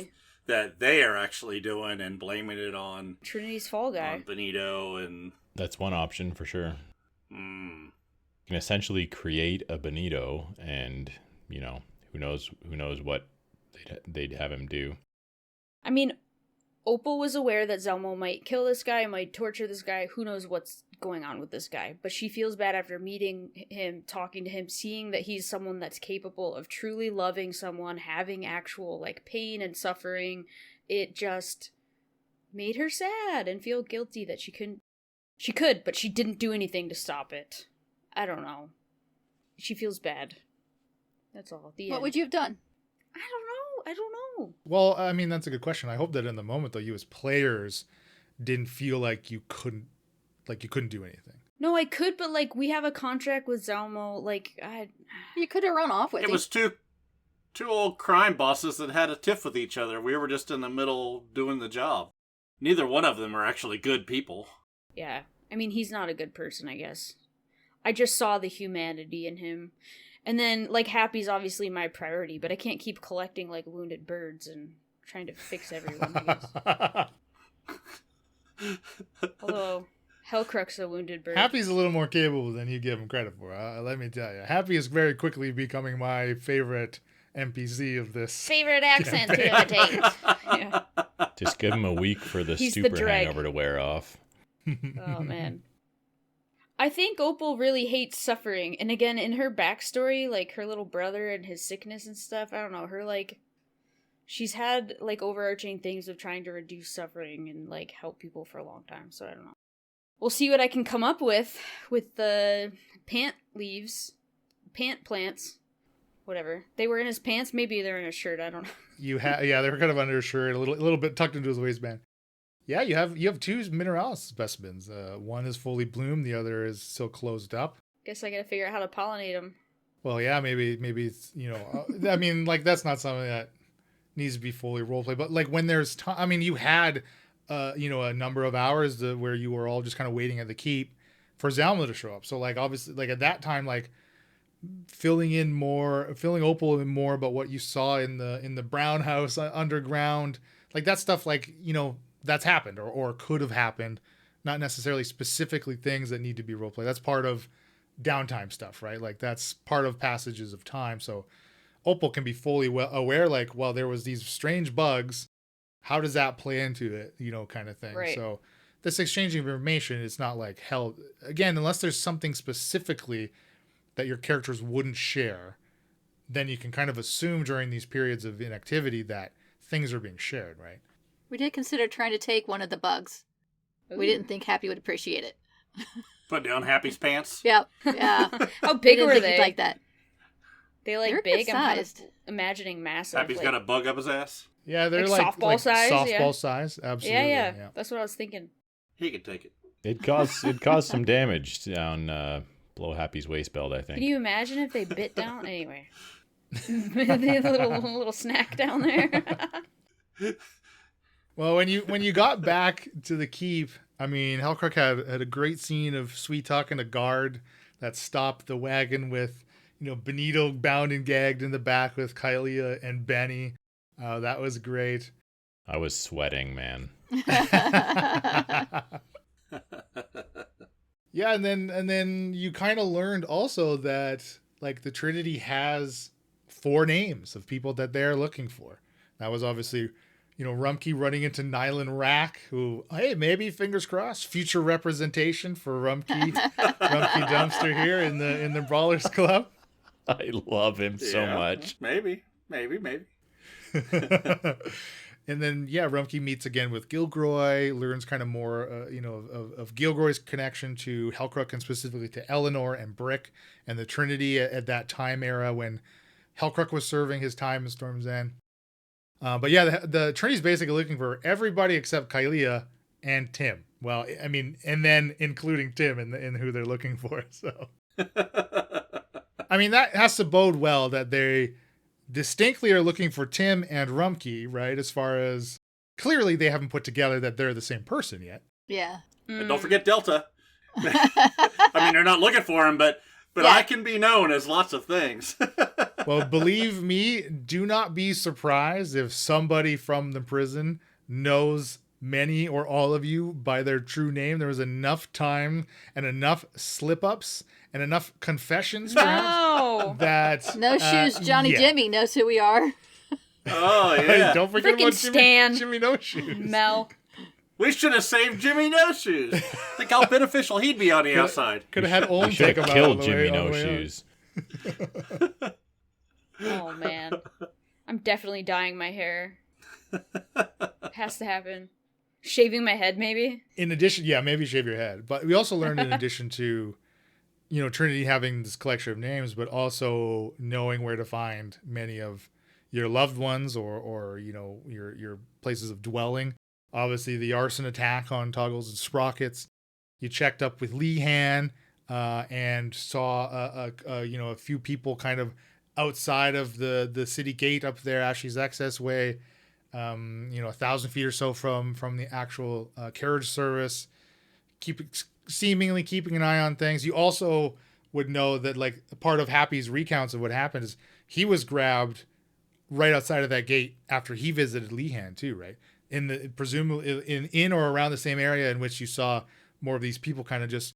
that they are actually doing and blaming it on Trinity's fall guy. On Benito. And that's one option for sure. You can essentially create a Benito and, who knows what they'd have him do. I mean, Opal was aware that Zelmo might kill this guy, might torture this guy. Who knows what's going on with this guy. But she feels bad after meeting him, talking to him, seeing that he's someone that's capable of truly loving someone, having actual, like, pain and suffering. It just made her sad and feel guilty that she could, but she didn't do anything to stop it. I don't know. She feels bad. That's all. What would you have done? I don't know. Well, I mean, that's a good question. I hope that in the moment, though, you as players didn't feel like you couldn't do anything. No, I could, but, like, we have a contract with Zalmo. Like, you could have run off with it. It was two old crime bosses that had a tiff with each other. We were just in the middle doing the job. Neither one of them are actually good people. Yeah. I mean, he's not a good person, I guess. I just saw the humanity in him. And then, like, Happy's obviously my priority, but I can't keep collecting, like, wounded birds and trying to fix everyone, I guess. Although, Hellcrook's a wounded bird. Happy's a little more capable than you give him credit for, let me tell you. Happy is very quickly becoming my favorite NPC of this. Favorite accent to imitate. Yeah. Just give him a week for the He's stupor the drag. hangover to wear off. Oh, man. I think Opal really hates suffering. And again, in her backstory, like, her little brother and his sickness and stuff, I don't know, her, like, she's had, like, overarching things of trying to reduce suffering and, like, help people for a long time, so I don't know. We'll see what I can come up with the pant leaves plants. Whatever. They were in his pants. Maybe they're in his shirt. I don't know. Yeah, they were kind of under his shirt, a little bit tucked into his waistband. Yeah, you have two Mineralis specimens. One is fully bloomed, the other is still closed up. Guess I gotta figure out how to pollinate them. Well, yeah, maybe it's, I mean, like, that's not something that needs to be fully roleplay, but like when there's time, I mean, you had, a number of hours where you were all just kind of waiting at the keep for Zalma to show up. So like, obviously, like at that time, like filling Opal in more about what you saw in the Brown House underground, like that stuff, like, that's happened or could have happened, not necessarily specifically things that need to be roleplay. That's part of downtime stuff, right? Like that's part of passages of time. So Opal can be fully aware, like, well, there was these strange bugs. How does that play into it? Kind of thing. Right. So this exchanging of information is not like held again, unless there's something specifically that your characters wouldn't share, then you can kind of assume during these periods of inactivity that things are being shared, right? We did consider trying to take one of the bugs. Ooh. We didn't think Happy would appreciate it. Put down Happy's pants. Yep. Yeah. How big didn't were think they? he'd like that. They like They're big? I'm kind of good-sized. imagining massive. Happy's got a bug up his ass. Yeah, they're Like like softball size, Softball yeah. size, absolutely. Yeah. That's what I was thinking. He can take it. It caused some damage down below Happy's waist belt, I think. Can you imagine if they bit down? Anyway. They had a little snack down there. Well, when you got back to the keep, I mean, Hellcrook had a great scene of Sweet talking a guard that stopped the wagon with, Benito bound and gagged in the back with Kylia and Benny. That was great. I was sweating, man. Yeah, and then you kind of learned also that like the Trinity has 4 names of people that they're looking for. That was obviously, Rumkey running into Nylan Rack, who, hey, maybe fingers crossed, future representation for Rumkey Dumpster here in the Brawlers Club. I love him so much. Maybe. And then, Rumkey meets again with Gilgroy, learns kind of more, of Gilgroy's connection to Hellcrook and specifically to Eleanor and Brick and the Trinity at that time era when Hellcrook was serving his time in Storm's End. But yeah, the Trinity's basically looking for everybody except Kylia and Tim. Well, I mean, and then including Tim in who they're looking for. So, I mean, that has to bode well that they distinctly are looking for Tim and Rumkey, right? As far as clearly they haven't put together that they're the same person yet. Yeah. And don't forget Delta. I mean, they're not looking for him, but Yeah. I can be known as lots of things. Well, believe me, do not be surprised if somebody from the prison knows many or all of you by their true name. There was enough time and enough slip-ups and enough confessions perhaps, No. that No shoes, Johnny yeah. Jimmy knows who we are. Oh, yeah. Don't forget Frickin' about Stan. Jimmy No Shoes. Mel. We should have saved Jimmy No Shoes. Think how beneficial he'd be on the outside. Could have had Olm Should take him have out killed on the way- Jimmy on the No way out. Shoes. Oh, man. I'm definitely dyeing my hair. Has to happen. Shaving my head, maybe? In addition, maybe shave your head. But we also learned in addition to, Trinity having this collection of names, but also knowing where to find many of your loved ones or your places of dwelling. Obviously, the arson attack on Toggles and Sprockets. You checked up with Lehan and saw a few people kind of outside of the city gate up there, Ashley's Access Way. 1,000 feet or so from the actual carriage service. Seemingly keeping an eye on things. You also would know that like part of Happy's recounts of what happened is he was grabbed right outside of that gate after he visited Lehan too, right? Presumably in or around the same area in which you saw more of these people kind of just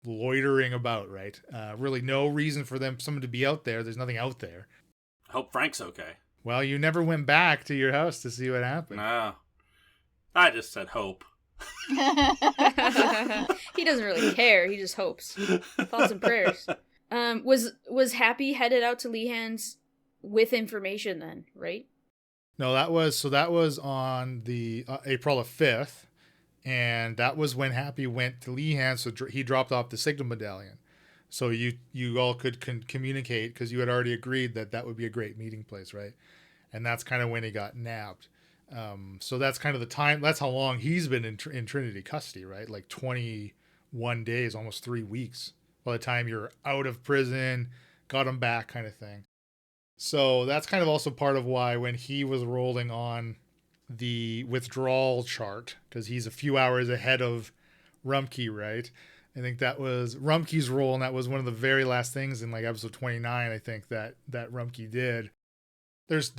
loitering about, right? Really no reason for someone to be out there. There's nothing out there. Hope Frank's okay. Well, you never went back to your house to see what happened. No. I just said hope. He doesn't really care. He just hopes. Thoughts and prayers. Was Happy headed out to Lehan's with information then, right? No, that was on the April the 5th, and that was when Happy went to Lehan, so he dropped off the signal medallion. so you all could communicate, because you had already agreed that that would be a great meeting place, right? And that's kind of when he got nabbed. So that's kind of the time. That's how long he's been in Trinity custody, right? Like 21 days, almost 3 weeks. By the time you're out of prison, got him back, kind of thing. So that's kind of also part of why when he was rolling on the withdrawal chart, because he's a few hours ahead of Rumpke, right? I think that was Rumpke's role, and that was one of the very last things in like episode 29, I think, that Rumpke did. There's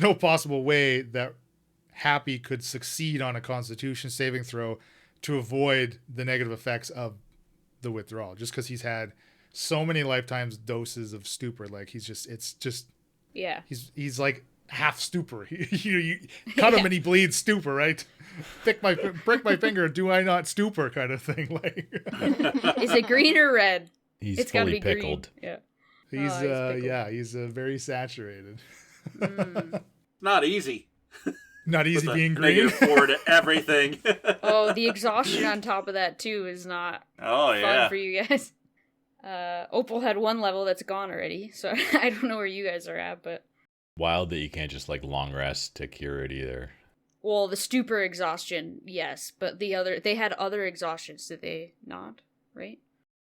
no possible way that Happy could succeed on a Constitution saving throw to avoid the negative effects of the withdrawal, just because he's had so many lifetimes doses of stupor. Like he's like half stupor. You cut him and he bleeds stupor, right? Break my finger, do I not stupor, kind of thing. Like, is it green or red? It's fully pickled. Green. Yeah. He's very saturated. Not easy. Not easy being green. -4 to everything. Oh, the exhaustion on top of that too is not fun for you guys. Opal had 1 level that's gone already, so I don't know where you guys are at, but Wild that you can't just like long rest to cure it either. well, the stupor exhaustion, yes, but they had other exhaustions, did they not? Right?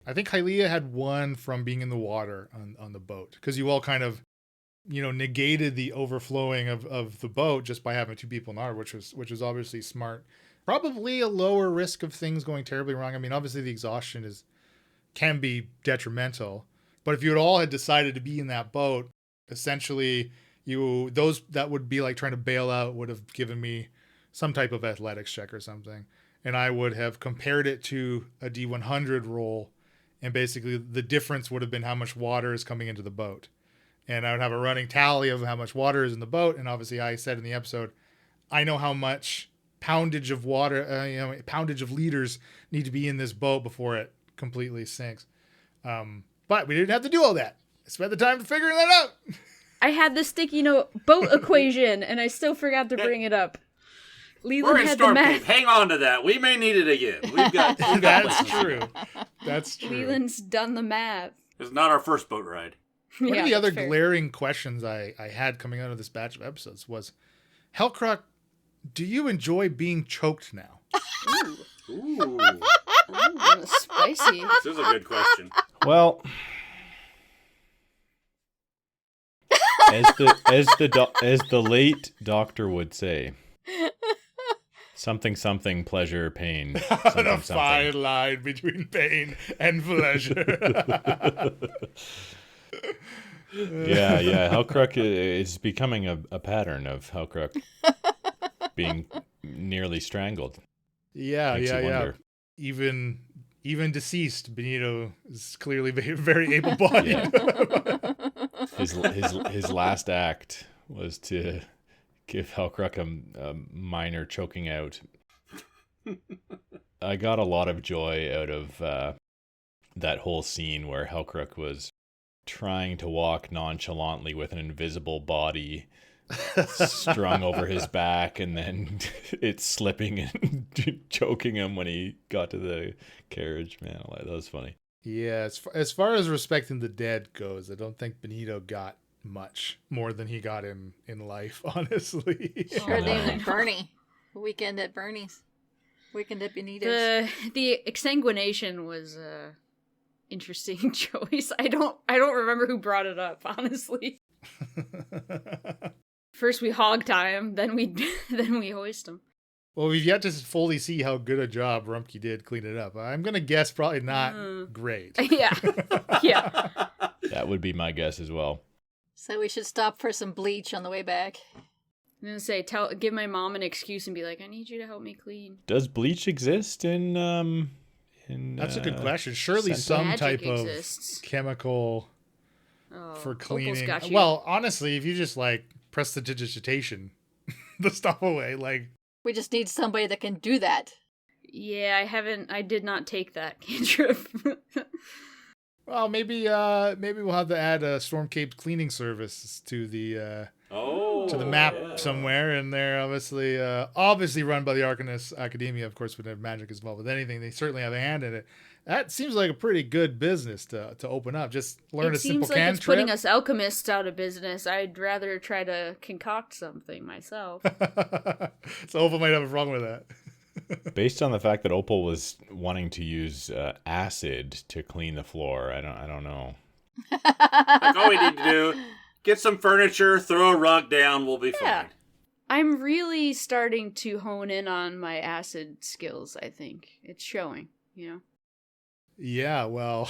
I think Hylia had 1 from being in the water on the boat, because you all kind of, negated the overflowing of the boat just by having 2 people in the water, which was obviously smart. Probably a lower risk of things going terribly wrong. I mean, obviously the exhaustion can be detrimental, but if you all had decided to be in that boat, essentially those that would be like trying to bail out would have given me some type of athletics check or something, and I would have compared it to a D100 roll, and basically the difference would have been how much water is coming into the boat. And I would have a running tally of how much water is in the boat. And obviously I said in the episode, I know how much poundage of water, poundage of liters need to be in this boat before it completely sinks. But we didn't have to do all that. I spent the time figuring that out. I had the sticky note boat equation, and I still forgot to bring it up. Leland We're in had Storm the Cave. math. Hang on to that. We may need it again. We've got That's true. That's true. Leland's done the math. It's not our first boat ride. One Yeah, of the other that's fair. glaring questions I had coming out of this batch of episodes was, Hellcrock, do you enjoy being choked now? Ooh, Spicy. this is a good question. Well, as the late doctor would say, something pleasure pain. The fine line between pain and pleasure. Yeah. Hellcrook is becoming a pattern of Hellcrook being nearly strangled. Yeah. Even deceased, Benito is clearly very, very able-bodied. His last act was to give Hellcrook a minor choking out. I got a lot of joy out of that whole scene where Hellcrook was trying to walk nonchalantly with an invisible body strung over his back, and then it's slipping and choking him when he got to the carriage. Man, that was funny. Yeah, as far as respecting the dead goes, I don't think Benito got much more than he got in life, honestly. Her name is Bernie. Weekend at Bernie's. Weekend at Benito's. The exsanguination was a interesting choice. I don't remember who brought it up, honestly. First we hog tie him, then we hoist him. Well, we've yet to fully see how good a job Rumpke did cleaning it up. I'm gonna guess probably not great. Yeah. That would be my guess as well. So we should stop for some bleach on the way back. I'm gonna say, give my mom an excuse and be like, I need you to help me clean. Does bleach exist in That's a good question. Surely Sentai? some Magic type exists. of chemical Oh, for Opal's cleaning. got you. Well, honestly, if you just like press the digitation, the stuff away, like We just need somebody that can do that. Yeah, I did not take that cantrip. well, maybe we'll have to add a Storm Cape cleaning service to the map somewhere, and they're obviously run by the Arcanist Academia, of course, would have magic involved with anything. They certainly have a hand in it. That seems like a pretty good business to open up. Just learn a simple It seems like it's cantrip. putting us alchemists out of business. I'd rather try to concoct something myself. So Opal might have a problem with that. Based on the fact that Opal was wanting to use acid to clean the floor, I don't know. Like, all we need to do, get some furniture, throw a rug down, we'll be Yeah. fine. I'm really starting to hone in on my acid skills, I think. It's showing, you know? Yeah, well,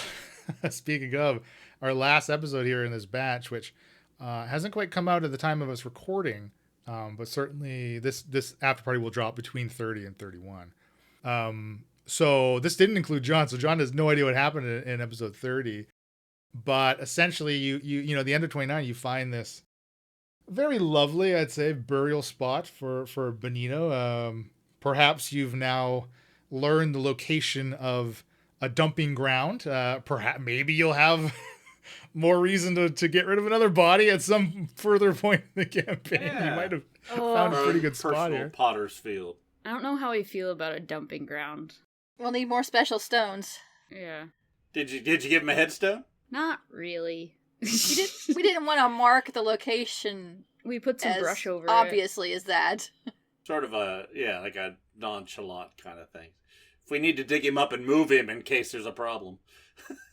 speaking of our last episode here in this batch, which hasn't quite come out at the time of us recording, but certainly this after party will drop between 30 and 31. So this didn't include John, so John has no idea what happened in episode 30. But essentially, you know, the end of 29, you find this very lovely, I'd say, burial spot for Benito. Perhaps you've now learned the location of a dumping ground. Perhaps maybe you'll have more reason to get rid of another body at some further point in the campaign. Yeah. You might have found a pretty good spot Personal here. Potter's Field. I don't know how I feel about a dumping ground. We'll need more special stones. Yeah. Did you give him a headstone? Not really. We didn't want to mark the location We put some as brush over it. obviously as that. Sort of like a nonchalant kind of thing. If we need to dig him up and move him in case there's a problem.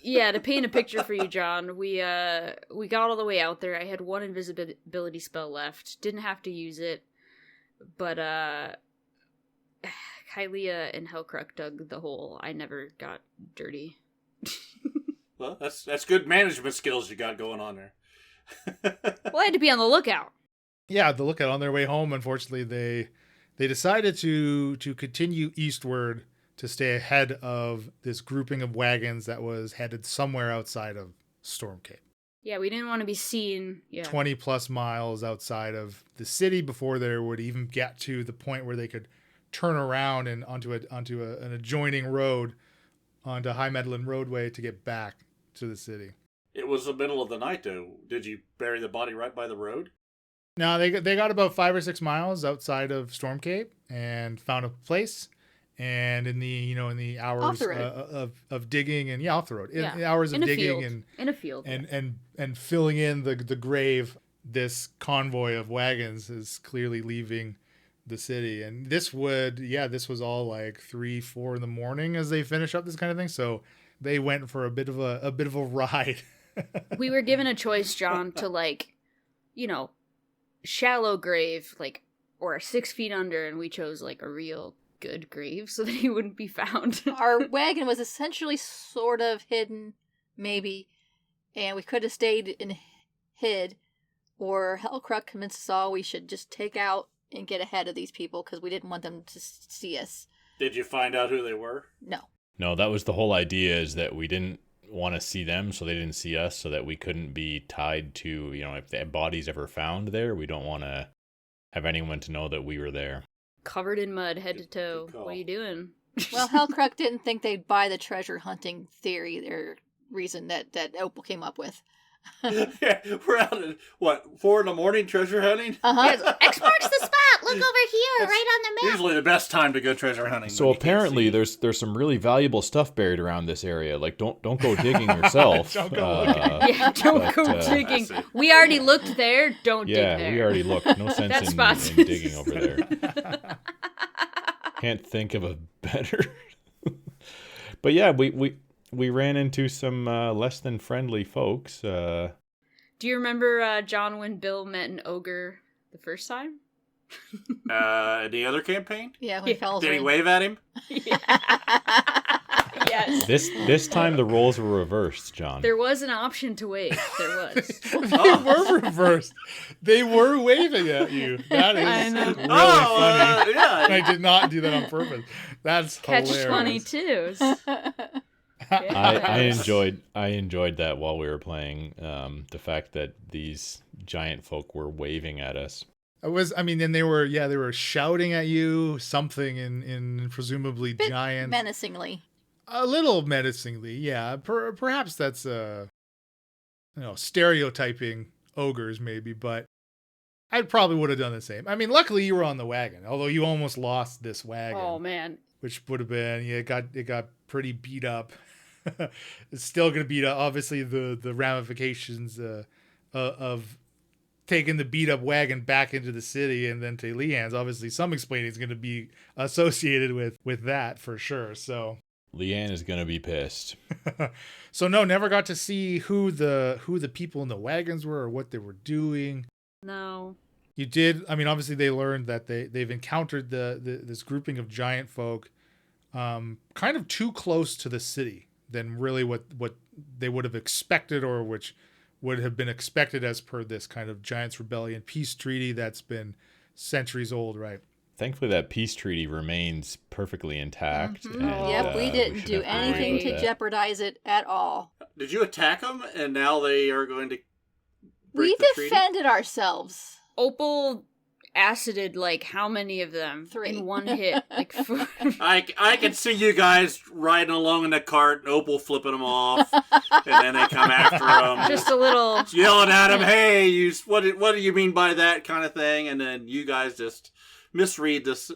Yeah, to paint a picture for you, John, we got all the way out there. I had one invisibility spell left. Didn't have to use it. But Kylea and Hellcruck dug the hole. I never got dirty. Well, that's good management skills you got going on there. Well, I had to be on the lookout. Yeah, the lookout on their way home. Unfortunately, they decided to continue eastward to stay ahead of this grouping of wagons that was headed somewhere outside of Storm Cape. Yeah, we didn't want to be seen. Yeah. 20 plus miles outside of the city before they would even get to the point where they could turn around and onto an adjoining road, onto High Medlin Roadway to get back to the city. It was the middle of the night, though. Did you bury the body right by the road? No, they got about 5 or 6 miles outside of Storm Cape and found a place. And in the hours Off the road. Of digging and off the road, Yeah. in the hours of In a digging field. In a field. and filling in the grave, this convoy of wagons is clearly leaving the city. And this was all like 3-4 in the morning as they finish up this kind of thing. So they went for a bit of a ride. We were given a choice, John, to shallow grave, or 6 feet under, and we chose a real good grave so that he wouldn't be found. Our wagon was essentially sort of hidden, maybe, and we could have stayed and hid, or Hellcruck convinced us all we should just take out and get ahead of these people because we didn't want them to see us. Did you find out who they were? No, that was the whole idea, is that we didn't want to see them so they didn't see us, so that we couldn't be tied to, if the body's ever found there, we don't want to have anyone to know that we were there. Covered in mud, head to toe. Good call. What are you doing? Well, Hellcruck didn't think they'd buy the treasure hunting theory, their reason that Opal came up with. Yeah, we're out at, 4 a.m. treasure hunting? Uh-huh. X marks the spot! Look over here, right on the map! Usually the best time to go treasure hunting. So when you can't apparently see. there's some really valuable stuff buried around this area. Don't go digging yourself. Don't go looking. Yeah, don't but, go digging. We already looked there, don't dig there. Yeah, we already looked. No sense That spot's- in digging over there. Can't think of a better. But yeah, we ran into some less than friendly folks. Do you remember, John, when Bill met an ogre the first time? The other campaign? Yeah, when he fell Did he asleep. wave at him? Yes. This time the roles were reversed, John. There was an option to wave. There was. They were reversed. They were waving at you. That is I know. really funny. Yeah. I did not do that on purpose. That's Catch hilarious. 22. I enjoyed that while we were playing. The fact that these giant folk were waving at us. And they were shouting at you something in presumably Bit giant, menacingly. a little menacingly. Yeah, perhaps that's stereotyping ogres maybe, but I probably would have done the same. I mean, luckily you were on the wagon, although you almost lost this wagon. Oh, man. Which would have been, it got pretty beat up. it's still going to be obviously the ramifications of taking the beat up wagon back into the city and then to Leanne's. Obviously, some explaining is going to be associated with that for sure. So Leanne is gonna be pissed. so no, never got to see who the people in the wagons were or what they were doing. No. You did. I mean, obviously they learned that they've encountered this grouping of giant folk, kind of too close to the city than really what they would have expected, or which would have been expected as per this kind of Giants Rebellion peace treaty that's been centuries old, right? Thankfully, that peace treaty remains perfectly intact. Mhm. And, Yep, we didn't shouldn't do have to worry anything about to that. jeopardize it at all. Did you attack them, and now they are going to We break the treaty? defended ourselves. Opal acided like how many of them 3. in one hit? Like 4. I can see you guys riding along in the cart, and Opal flipping them off, and then they come after them, Just a little. yelling at him, "Hey, what do you mean by that?" kind of thing, and then you guys just misread this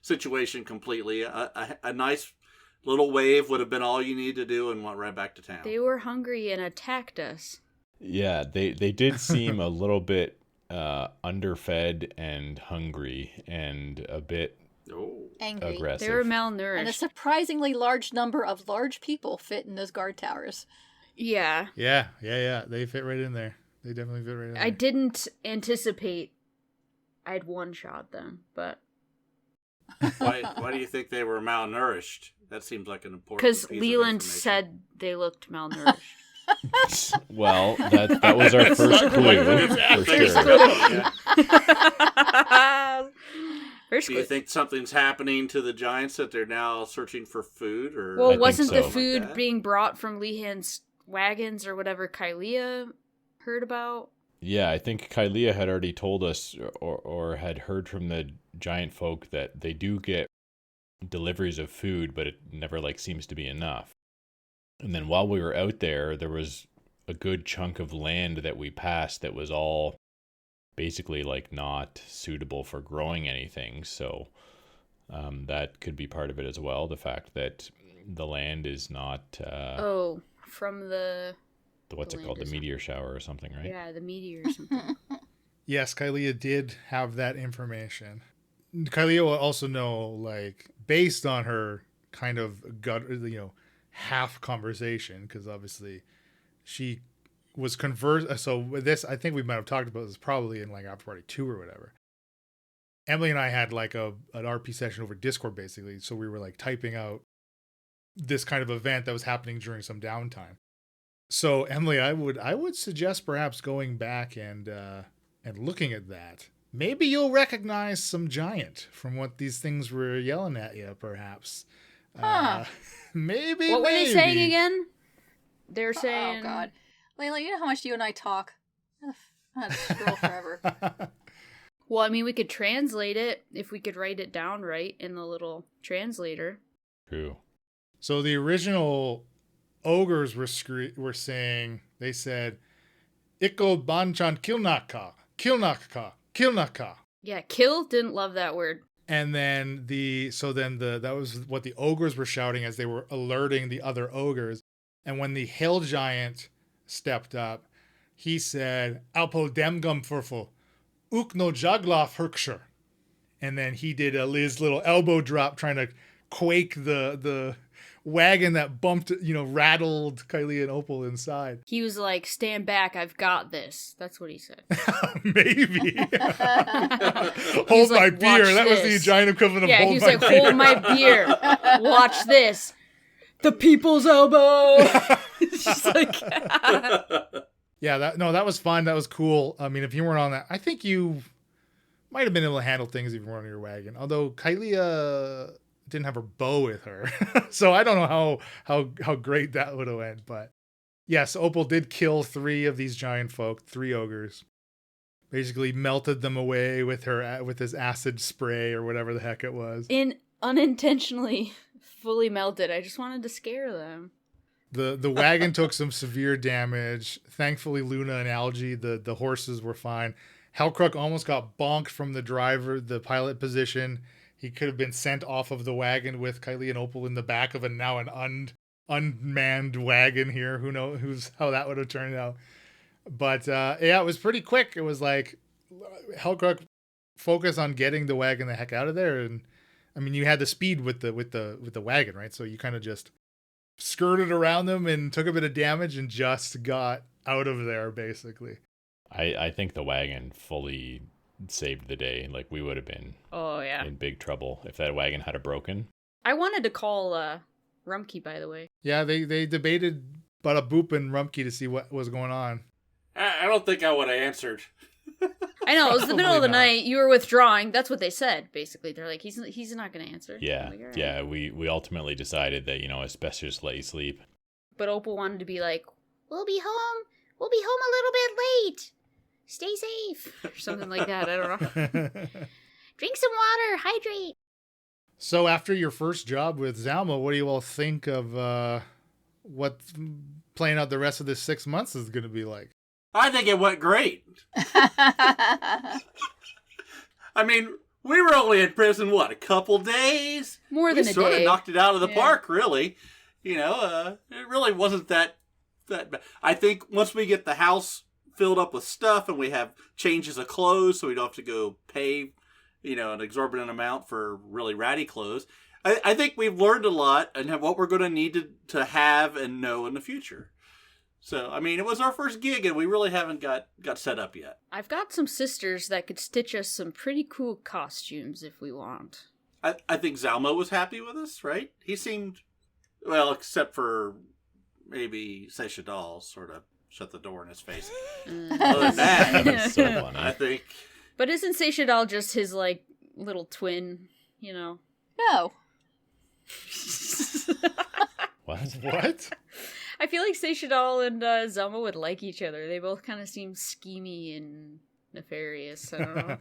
situation completely. A nice little wave would have been all you need to do, and went right back to town. They were hungry and attacked us. Yeah, they did seem a little bit underfed and hungry and a bit Oh. Angry. aggressive. They were And a malnourished. surprisingly large number of large people fit in those guard towers. Yeah. Yeah. They fit right in there. They definitely fit right in there. I didn't anticipate I'd one-shot them, but Why do you think they were malnourished? That seems like an important because piece of Leland information. said they looked malnourished. Well, that was our first clue, for First sure. clue. First Do you clue. think something's happening to the giants, that they're now searching for food? Or Well, think wasn't the so. food Like that? being brought from Lehan's wagons or whatever Kylea heard about? Yeah, I think Kylea had already told us or had heard from the giant folk that they do get deliveries of food, but it never seems to be enough. And then while we were out there was a good chunk of land that we passed that was all basically not suitable for growing anything. So that could be part of it as well. The fact that the land is not From the what's the it called, land the is meteor shower or something, right? yeah, the meteor or something. Yes, Kylea did have that information. Kylea will also know, based on her kind of gut, half conversation, because obviously she was so with this, I think we might have talked about this probably in After Party 2 or whatever. Emily and I had an RP session over Discord basically, so we were typing out this kind of event that was happening during some downtime. So Emily, I would suggest perhaps going back and looking at that. Maybe you'll recognize some giant from what these things were yelling at you, perhaps. Huh. Maybe. What were they saying again? They're saying. Oh, God. Layla, you know how much you and I talk? Ugh, I had to scroll forever. Well, I mean, we could translate it if we could write it down right in the little translator. True. So the original ogres were saying, they said, "Iko banchan kilnaka, kilnaka, kilnaka." Yeah, kill didn't love that word. And then that was what the ogres were shouting as they were alerting the other ogres. And when the hill giant stepped up, he said, "Alpo demgum furful, ukno jaglof herksher." And then he did his little elbow drop, trying to quake the wagon that bumped, rattled Kylea and Opal inside. He was like, "Stand back, I've got this." That's what he said. Maybe. Hold He's my like, beer. "Watch That was the this." giant equivalent of Yeah, hold he was my like, beer. "Hold my beer. Watch this. The people's elbow." Just like, Yeah, that was fun. That was cool. I mean, if you weren't on that, I think you might have been able to handle things if you weren't on your wagon. Although Kylea didn't have her bow with her, so I don't know how great that would have went. But yes, Opal did kill 3 of these giant folk, 3 ogres. Basically melted them away with this acid spray or whatever the heck it was. unintentionally fully melted. I just wanted to scare them. The wagon took some severe damage. Thankfully, Luna and Algie, the horses were fine. Hellcrook almost got bonked from the pilot position. He could have been sent off of the wagon with Kylie and Opal in the back of now an unmanned wagon here. Who knows how that would have turned out. But yeah, it was pretty quick. It was like Hellcrook focus on getting the wagon the heck out of there, and I mean you had the speed with the wagon, right? So you kind of just skirted around them and took a bit of damage and just got out of there basically. I think the wagon fully saved the day. Like we would have been in big trouble if that wagon had a broken. I wanted to call Rumpke, by the way. Yeah, they debated Bada Boop and Rumpke to see what was going on. I don't think I would have answered. I know, it was the middle of the night. You were withdrawing. That's what they said, basically. They're like, he's not going to answer. Yeah, like, right. yeah. We ultimately decided that, it's best to just let you sleep. But Opal wanted to be like, we'll be home a little bit late. Stay safe. Or something like that. I don't know. Drink some water. Hydrate. So after your first job with Zalmo, what do you all think of what playing out the rest of this 6 months is going to be like? I think it went great. I mean, we were only in prison, a couple days? More than a day. We sort of knocked it out of the park, really. It really wasn't that bad. I think once we get the house filled up with stuff and we have changes of clothes so we don't have to go pay, an exorbitant amount for really ratty clothes, I think we've learned a lot and what we're going to need to have and know in the future. So, I mean, it was our first gig, and we really haven't got set up yet. I've got some sisters that could stitch us some pretty cool costumes if we want. I think Zalmo was happy with us, right? He seemed, well, except for maybe Seychadal sort of shut the door in his face. Other than that, That's so funny. I think... But isn't Seychadal just his, little twin, No. What? I feel like Seychadal and Zelma would like each other. They both kind of seem schemy and nefarious. I don't know.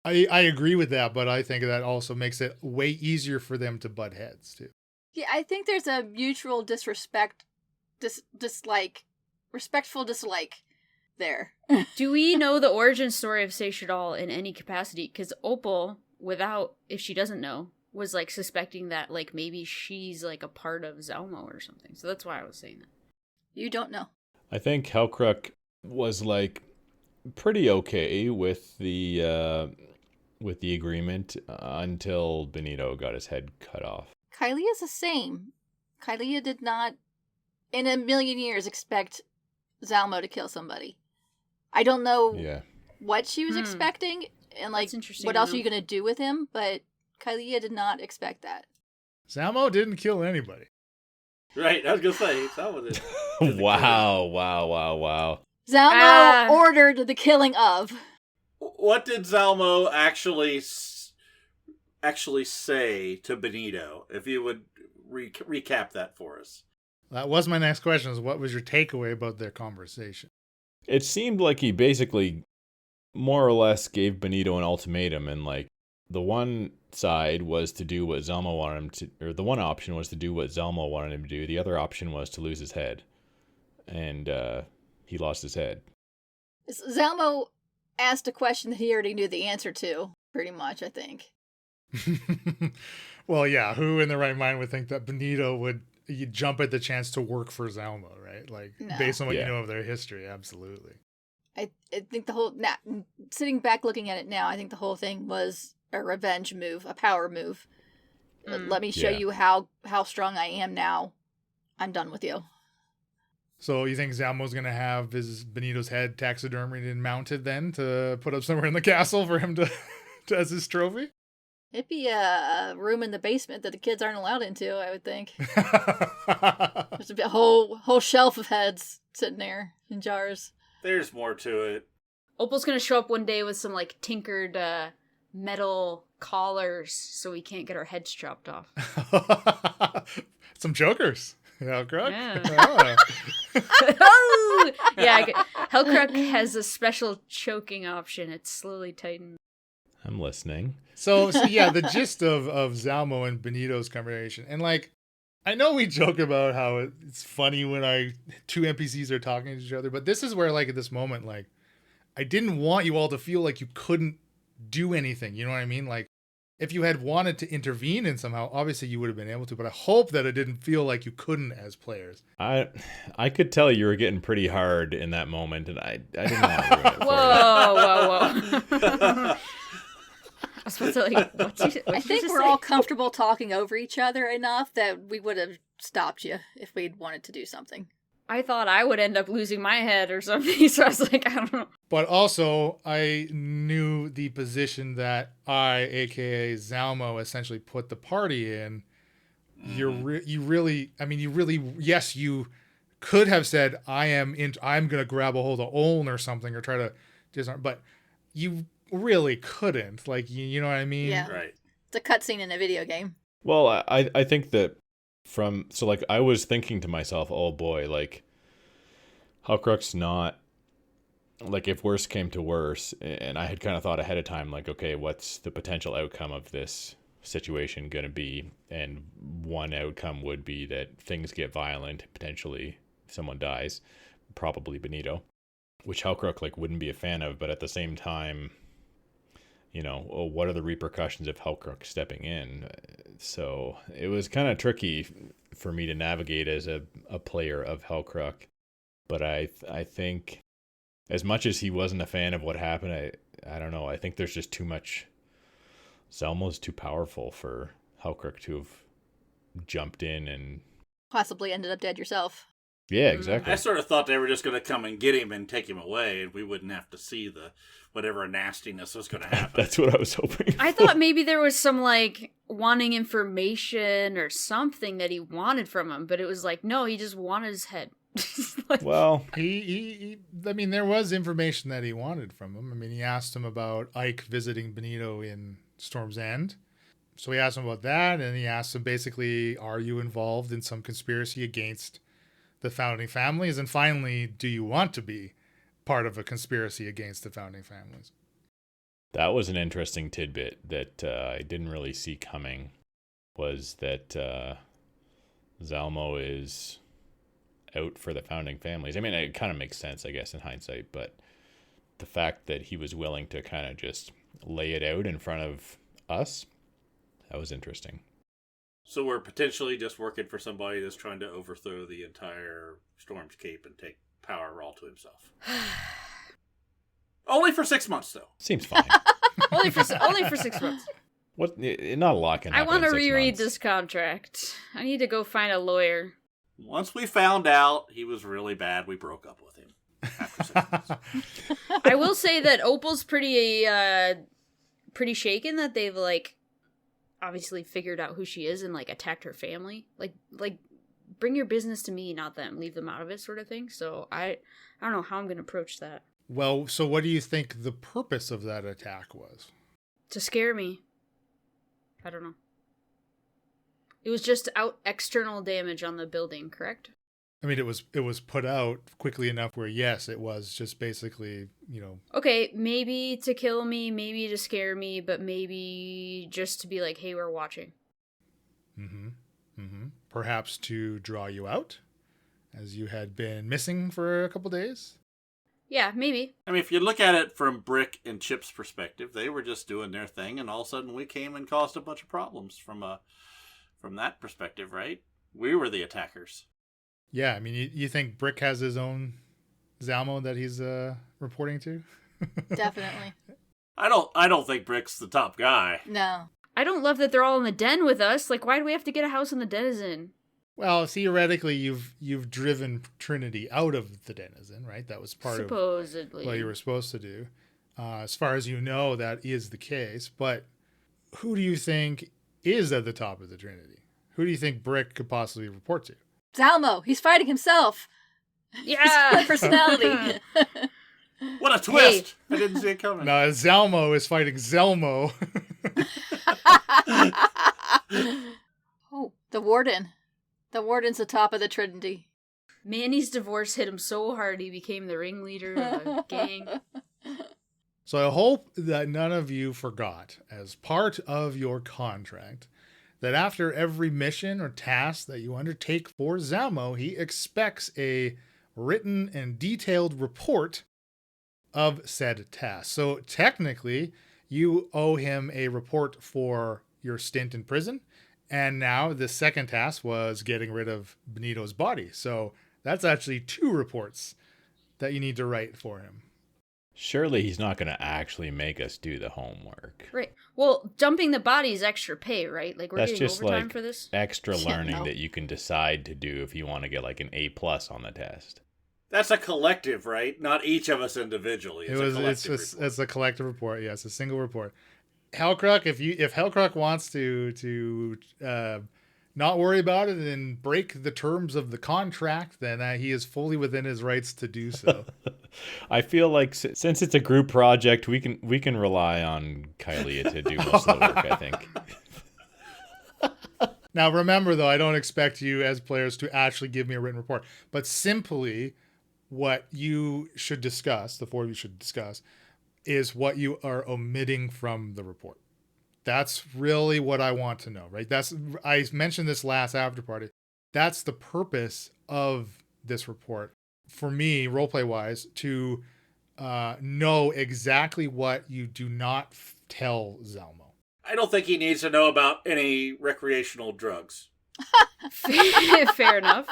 I agree with that, but I think that also makes it way easier for them to butt heads, too. Yeah, I think there's a mutual respectful dislike there. Do we know the origin story of Seychadal in any capacity? Because Opal, if she doesn't know, was suspecting that maybe she's a part of Zelmo or something. So that's why I was saying that. You don't know. I think Hellcrook was pretty okay with the agreement until Benito got his head cut off. Kylia's the same. Kylia did not in a million years expect Zalmo to kill somebody. I don't know what she was expecting and what else are you going to do with him, but Kylia did not expect that. Zalmo didn't kill anybody. Right, I was going to say, Zalmo did. Wow. Zalmo ordered the killing of. What did Zalmo actually say to Benito? If you would recap that for us. That was my next question, is what was your takeaway about their conversation? It seemed like he basically more or less gave Benito an ultimatum, and the one side was to do what Zelma wanted him to, or the one option was to do what Zelma wanted him to do. The other option was to lose his head. And he lost his head. Zelmo asked a question that he already knew the answer to, pretty much, I think. Well, yeah, who in their right mind would think that Benito would jump at the chance to work for Zelma, right? No. Based on what you know of their history, absolutely. I think the whole, sitting back looking at it now, I think the whole thing was a revenge move, a power move. Let me show you how strong I am now. I'm done with you. So you think Zalmo's going to have his Benito's head taxidermied and mounted then to put up somewhere in the castle for him to as his trophy? It'd be a room in the basement that the kids aren't allowed into, I would think. There's a whole shelf of heads sitting there in jars. There's more to it. Opal's going to show up one day with some tinkered metal collars so we can't get our heads chopped off. Some chokers. Hellcrook? Yeah. Oh! Yeah, Hellcrook has a special choking option. It's slowly tightened. I'm listening. So yeah, the gist of Zalmo and Benito's conversation. And I know we joke about how it's funny when two NPCs are talking to each other, but this is where at this moment, I didn't want you all to feel like you couldn't do anything. You know what I mean? if you had wanted to intervene in somehow, obviously you would have been able to, but I hope that it didn't feel like you couldn't as players. I could tell you were getting pretty hard in that moment, and I didn't want to ruin it for Whoa. I was supposed to I think we're all comfortable talking over each other enough that we would have stopped you if we'd wanted to do something. I thought I would end up losing my head or something, so I was like, I don't know. But also, I knew the position that aka Zalmo, essentially put the party in. You really, yes, you could have said, I'm going to grab a hold of Oln or something or try to disarm, but you really couldn't. Like, you know what I mean? Yeah. Right. It's a cutscene in a video game. Well, I think that I was thinking to myself, oh boy, like, Halkruck's not, like, if worse came to worse, and I had kind of thought ahead of time, like, okay, what's the potential outcome of this situation going to be? And one outcome would be that things get violent, potentially someone dies, probably Benito, which Halkruck, like, wouldn't be a fan of, but at the same time, what are the repercussions of Halkruck stepping in? So it was kind of tricky for me to navigate as a player of Halkruck. But I think, as much as he wasn't a fan of what happened, I don't know. I think there's just too much. Zalmo's too powerful for Halkruck to have jumped in and Possibly ended up dead yourself. Yeah, exactly. I sort of thought they were just going to come and get him and take him away, and we wouldn't have to see the whatever nastiness was going to happen. That's what I was hoping. I thought maybe there was some, like, wanting information or something that he wanted from him, but it was like, no, he just wanted his head. Well, he there was information that he wanted from him. I mean, he asked him about Ike visiting Benito in Storm's End. So he asked him about that, and he asked him basically, are you involved in some conspiracy against the founding families? And finally, do you want to be part of a conspiracy against the founding families? that was an interesting tidbit that I didn't really see coming, was that Zalmo is out for the founding families. I mean, it kind of makes sense, I guess, in hindsight, but the fact that he was willing to kind of just lay it out in front of us, that was interesting. So we're potentially just working for somebody that's trying to overthrow the entire Storm's Cape and take power all to himself. Only for 6 months, though. Seems fine. only for 6 months. What? Not a lot can I happen. want to in 6 reread months. this contract. I need to go find a lawyer. Once we found out he was really bad, we broke up with him. After 6 months. I will say that Opal's pretty shaken that they've, like, obviously figured out who she is and, like, attacked her family. Like bring your business to me, not them. Leave them out of it, sort of thing. So I don't know how I'm going to approach that. Well, so what do you think the purpose of that attack was? To scare me. I don't know. It was just external damage on the building, correct? I mean, it was put out quickly enough where, yes, it was just basically, Okay, maybe to kill me, maybe to scare me, but maybe just to be like, hey, we're watching. Perhaps to draw you out, as you had been missing for a couple days. Yeah, maybe. I mean, if you look at it from Brick and Chip's perspective, they were just doing their thing, and all of a sudden we came and caused a bunch of problems from that perspective, right? We were the attackers. Yeah, I mean, you think Brick has his own Zalmo that he's reporting to? Definitely. I don't think Brick's the top guy. No. I don't love that they're all in the den with us. Like, why do we have to get a house in the denizen? Well, theoretically, you've driven Trinity out of the denizen, right? That was part Supposedly. of what you were supposed to do. As far as you know, that is the case. But who do you think is at the top of the Trinity? Who do you think Brick could possibly report to? Zalmo, he's fighting himself. Yeah. Split personality. What a twist! I didn't see it coming. No, Zalmo is fighting Zelmo. Oh, the warden. The warden's the top of the Trinity. Manny's divorce hit him so hard he became the ringleader of a gang. So I hope that none of you forgot, as part of your contract, that after every mission or task that you undertake for Zalmo, he expects a written and detailed report of said task. So technically, you owe him a report for your stint in prison. And now the second task was getting rid of Benito's body. So that's actually 2 reports that you need to write for him. Surely he's not going to actually make us do the homework. Right. Well, dumping the body is extra pay, right? Like, we're That's getting just overtime like for this? extra Yeah, learning no. that you can decide to do if you want to get like an A+ on the test. That's a collective, right? Not each of us individually. It's a collective report. Yeah, it's a single report. Hellcruck, if Hellcruck wants to not worry about it and break the terms of the contract, then he is fully within his rights to do so. I feel like since it's a group project, we can rely on Kylia to do most of the work, I think. Now, remember, though, I don't expect you as players to actually give me a written report, but simply what you should discuss, the 4 of you should discuss, is what you are omitting from the report. That's really what I want to know, right? I mentioned this last after party. That's the purpose of this report for me, roleplay wise, to know exactly what you do not tell Zelmo. I don't think he needs to know about any recreational drugs. Fair enough.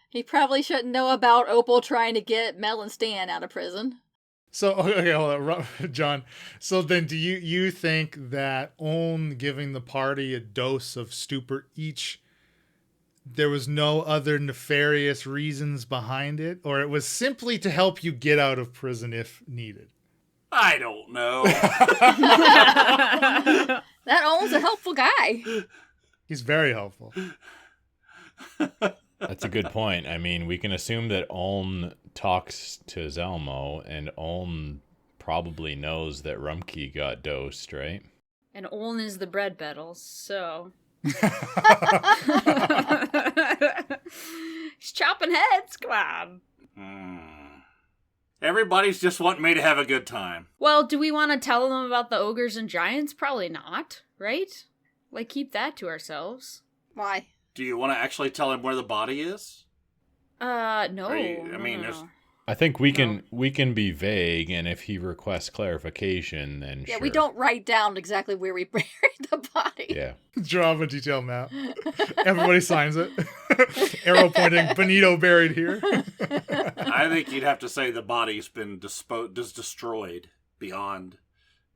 He probably shouldn't know about Opal trying to get Mel and Stan out of prison. So, okay, hold on, John. So then do you think that Oln giving the party a dose of stupor each, there was no other nefarious reasons behind it? Or it was simply to help you get out of prison if needed? I don't know. That Oln's a helpful guy. He's very helpful. That's a good point. I mean, we can assume that Oln talks to Zelmo, and Oln probably knows that Rumkey got dosed, right? And Oln is the bread battle, so... He's chopping heads, come on. Everybody's just wanting me to have a good time. Well, do we want to tell them about the ogres and giants? Probably not, right? Like, keep that to ourselves. Why? Do you want to actually tell him where the body is? No. I mean, no. there's- I think we can be vague, and if he requests clarification, then Yeah, sure. we don't write down exactly where we buried the body. Yeah. Draw a detailed map. Everybody signs it. Arrow pointing, Benito buried here. I think you'd have to say the body's been destroyed beyond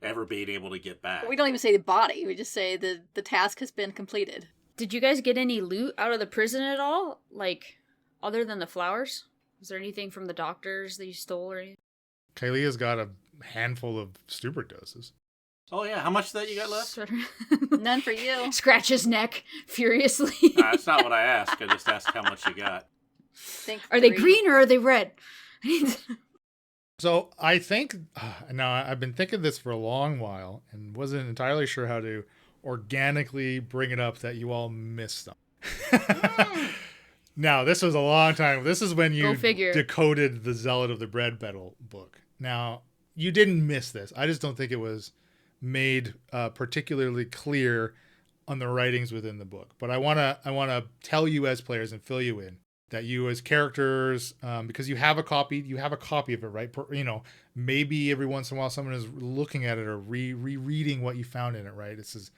ever being able to get back. We don't even say the body. We just say the task has been completed. Did you guys get any loot out of the prison at all? Like, other than the flowers? Was there anything from the doctors that you stole or anything? Kylia's got a handful of stupor doses. Oh yeah, how much of that you got left? None for you. Scratch his neck furiously. That's not what I asked. I just asked how much you got. Are they green or are they red? So I think, now I've been thinking this for a long while and wasn't entirely sure how to organically bring it up that you all missed them. Now, this was a long time. This is when you decoded the Zealot of the Bread Battle book. Now, you didn't miss this. I just don't think it was made particularly clear on the writings within the book. But I wanna tell you as players and fill you in that you as characters, because you have a copy of it, right? You know, maybe every once in a while someone is looking at it or rereading what you found in it, right? This is,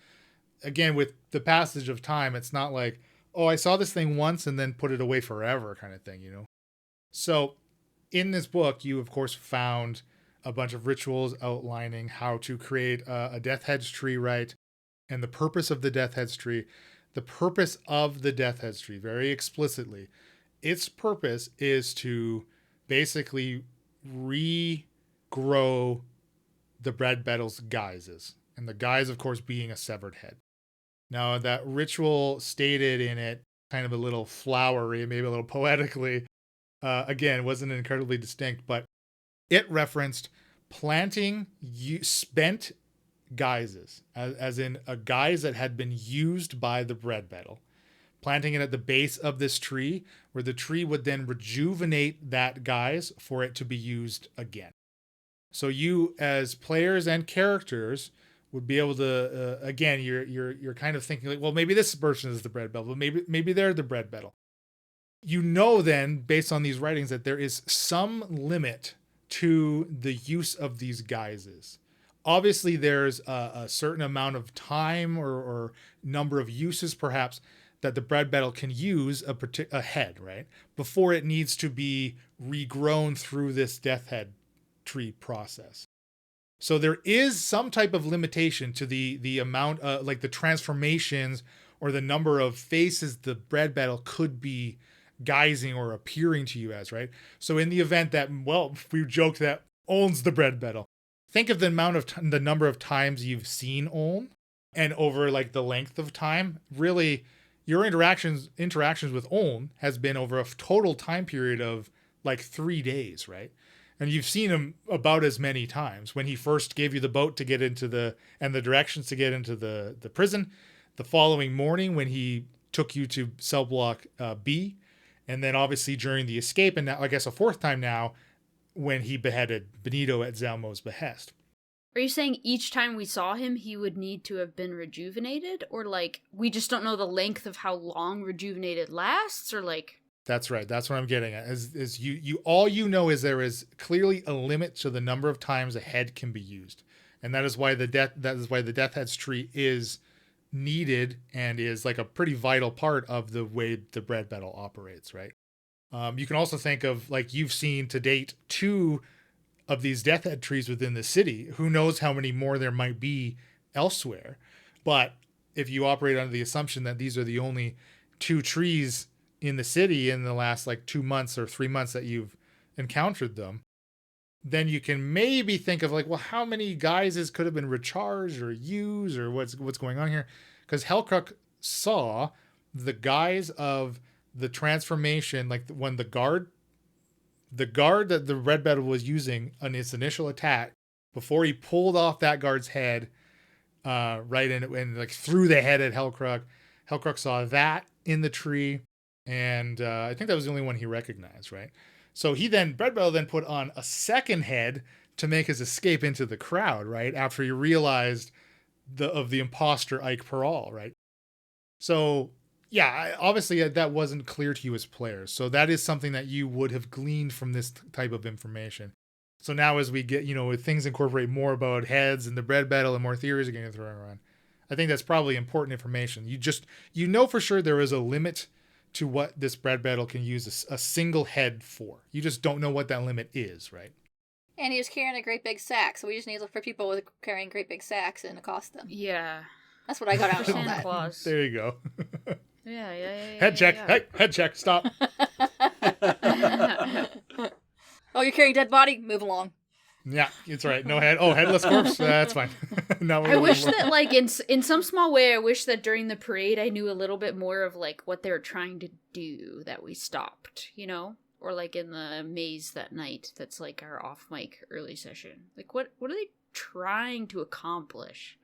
again, with the passage of time, it's not like, oh, I saw this thing once and then put it away forever kind of thing, you know? So in this book, you, of course, found a bunch of rituals outlining how to create a Death Heads tree, right? And the purpose of the Death Heads tree. The purpose of the Death Heads tree, very explicitly, its purpose is to basically regrow the Bread Battle's guises. And the guise, of course, being a severed head. Now, that ritual stated in it, kind of a little flowery, maybe a little poetically, again, wasn't incredibly distinct, but it referenced planting spent guises, as in a guise that had been used by the Bread Battle, planting it at the base of this tree, where the tree would then rejuvenate that guise for it to be used again. So you, as players and characters, would be able to, again, you're kind of thinking like, well, maybe this person is the Bread Battle, but maybe they're the Bread Battle. You know then, based on these writings, that there is some limit to the use of these guises. obviously there's a certain amount of time or number of uses perhaps that the bread battle can use a head, right? Before it needs to be regrown through this death head tree process. So there is some type of limitation to the amount, like the transformations or the number of faces the bread battle could be guising or appearing to you as, right? So in the event that, well, we joked that Oln's the bread battle, think of the amount of the number of times you've seen Oln, and over like the length of time, really your interactions with Oln has been over a total time period of like 3 days, right? And you've seen him about as many times. When he first gave you the boat to get into the directions to get into the prison, the following morning when he took you to cell block B, and then obviously during the escape, and now I guess a fourth time now when he beheaded Benito at Zalmo's behest. Are you saying each time we saw him, he would need to have been rejuvenated? Or, like, we just don't know the length of how long rejuvenated lasts? Or, like... That's right. That's what I'm getting at. Is you all you know is there is clearly a limit to the number of times a head can be used. And that is why the death heads tree is needed and is like a pretty vital part of the way the bread battle operates, right? You can also think of, like, you've seen to date 2 of these death head trees within the city. Who knows how many more there might be elsewhere. But if you operate under the assumption that these are the only 2 trees in the city in the last like 2 months or 3 months that you've encountered them, then you can maybe think of like, well, how many guises could have been recharged or used or what's going on here? Because Hellcrook saw the guise of the transformation, like when the guard that the red battle was using on its initial attack, before he pulled off that guard's head, right in and like threw the head at Hellcrook. Hellcrook saw that in the tree, and I think that was the only one he recognized, right? So bread battle then put on a second head to make his escape into the crowd, right? After he realized the imposter Ike Peral, right? So yeah, obviously that wasn't clear to you as players. So that is something that you would have gleaned from this type of information. So now as we get, with things incorporate more about heads and the bread battle and more theories are getting thrown around, I think that's probably important information. You know for sure there is a limit to what this bread battle can use a single head for. You just don't know what that limit is, right? And he was carrying a great big sack, so we just need to look for people with carrying great big sacks and accost them. Yeah. That's what I got out of all Santa that. Claus. There you go. Yeah. Head check. Yeah. Hey, head check. Stop. Oh, you're carrying a dead body? Move along. Yeah, it's right. No head. Oh, headless corpse. That's fine. No, I wish that, like, in some small way, I wish that during the parade I knew a little bit more of, like, what they were trying to do that we stopped, Or, like, in the maze that night, that's, like, our off-mic early session. Like, what are they trying to accomplish?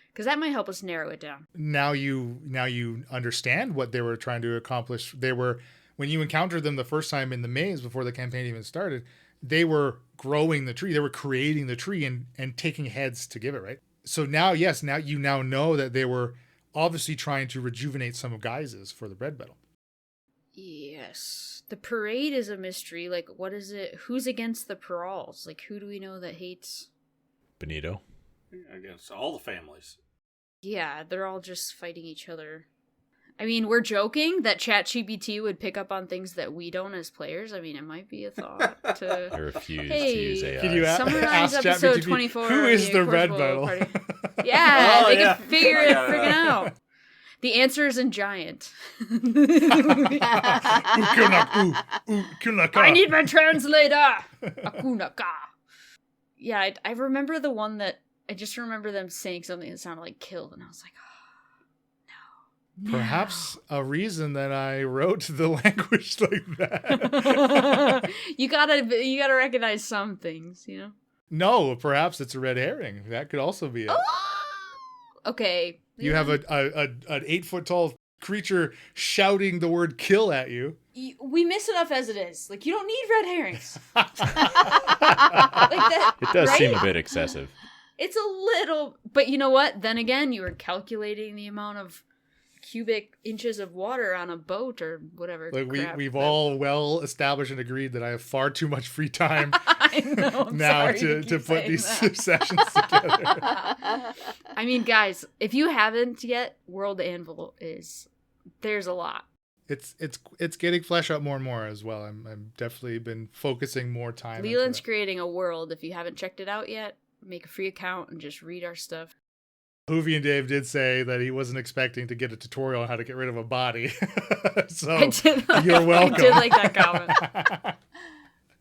Because that might help us narrow it down. Now you understand what they were trying to accomplish. When you encountered them the first time in the maze before the campaign even started, they were growing the tree. They were creating the tree and taking heads to give it, right? So now you know that they were obviously trying to rejuvenate some guises for the bread battle. Yes. The parade is a mystery. Like, what is it? Who's against the Perals? Like, who do we know that hates? Benito. I guess all the families. Yeah, they're all just fighting each other. I mean, we're joking that ChatGPT would pick up on things that we don't as players. I mean, it might be a thought to... I refuse to use AI. Can you summarize ask episode ChatGPT, 24? who is the red Incorrigible battle? Party. Yeah, Oh, they yeah. can figure it freaking out. The answer is in giant. I need my translator! Akunaka. Yeah, I remember the one that... I just remember them saying something that sounded like killed, and I was like, Perhaps a reason that I wrote the language like that. you gotta recognize some things, No, perhaps it's a red herring. That could also be it. Okay. You have an 8 foot tall creature shouting the word kill at you. We miss enough as it is. Like, you don't need red herrings. Like that, It does right? seem a bit excessive. It's a little, but you know what? Then again, you were calculating the amount of cubic inches of water on a boat or whatever. Like we've all well established and agreed that I have far too much free time I know. I'm now sorry to keep put saying these that. sessions together. I mean, guys, if you haven't yet, World Anvil there's a lot. It's getting fleshed out more and more as well. I'm definitely been focusing more time. Leland's creating a world. If you haven't checked it out yet, make a free account and just read our stuff. Hoovy and Dave did say that he wasn't expecting to get a tutorial on how to get rid of a body. So you're welcome. I did like that comment.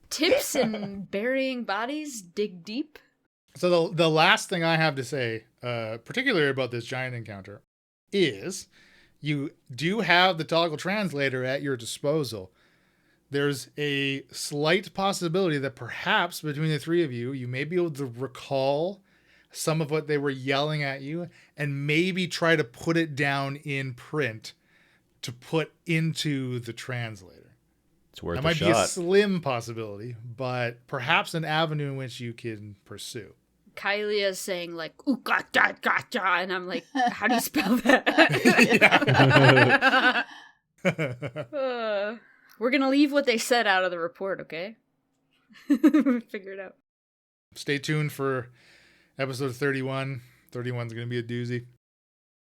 Tips in burying bodies, dig deep. So the last thing I have to say, particularly about this giant encounter, is you do have the toggle translator at your disposal. There's a slight possibility that perhaps between the three of you, you may be able to recall some of what they were yelling at you and maybe try to put it down in print to put into the translator. It's worth That a might be a shot. slim possibility, but perhaps an avenue in which you can pursue. Kylie is saying like, ooh, gotcha, and I'm like, how do you spell that? We're going to leave what they said out of the report, okay? Figure it out. Stay tuned for episode 31. 31 is going to be a doozy.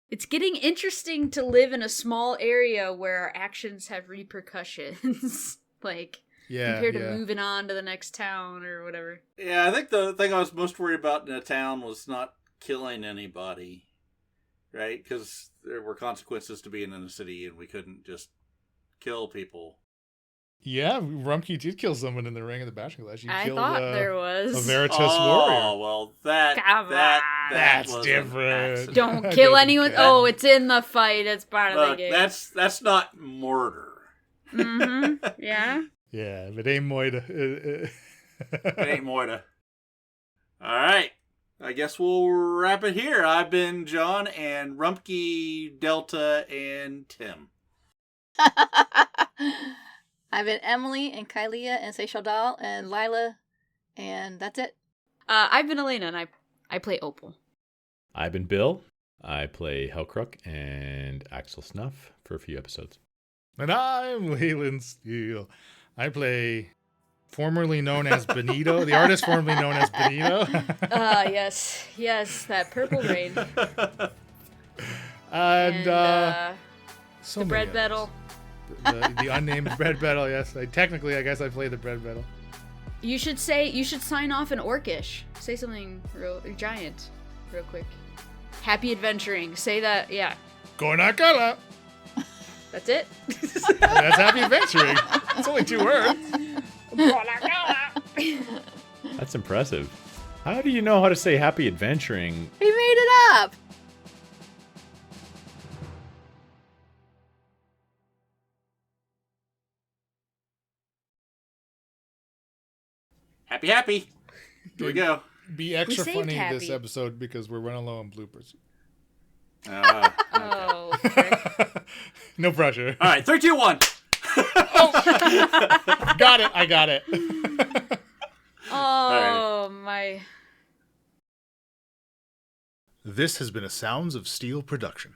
It's getting interesting to live in a small area where our actions have repercussions. Like, compared to moving on to the next town or whatever. Yeah, I think the thing I was most worried about in a town was not killing anybody, right? Because there were consequences to being in a city, and we couldn't just kill people. Yeah, Rumpke did kill someone in the ring of the bashing clash. I thought there was. A Veritas warrior. Oh, well, that's That's different. Don't kill anyone. Oh, it's in the fight. It's part of the Look, game. that's not murder. Mm-hmm. Yeah. Yeah, but ain't Moida. It ain't Moida. All right. I guess we'll wrap it here. I've been John and Rumpke, Delta, and Tim. I've been Emily and Kylea and Seychelle Dahl and Lila, and that's it. I've been Elena, and I play Opal. I've been Bill. I play Hellcrook and Axel Snuff for a few episodes. And I'm Waylon Steele. I play formerly known as Benito, the artist formerly known as Benito. Yes, that purple rain. and so the many bread others. battle. The unnamed bread battle, yes. I guess I played the bread battle. You should sign off in Orcish. Say something real giant, real quick. Happy adventuring. Say that, yeah. Gornakala. That's it? That's happy adventuring. It's only 2 words. That's impressive. How do you know how to say happy adventuring? We made it up! Happy. Here we go. Be extra saved funny happy. this episode because we're running low on bloopers. Okay. Oh, okay. No pressure. All right, 3, 2, 1. Got it. I got it. Oh, my. This has been a Sounds of Steel production.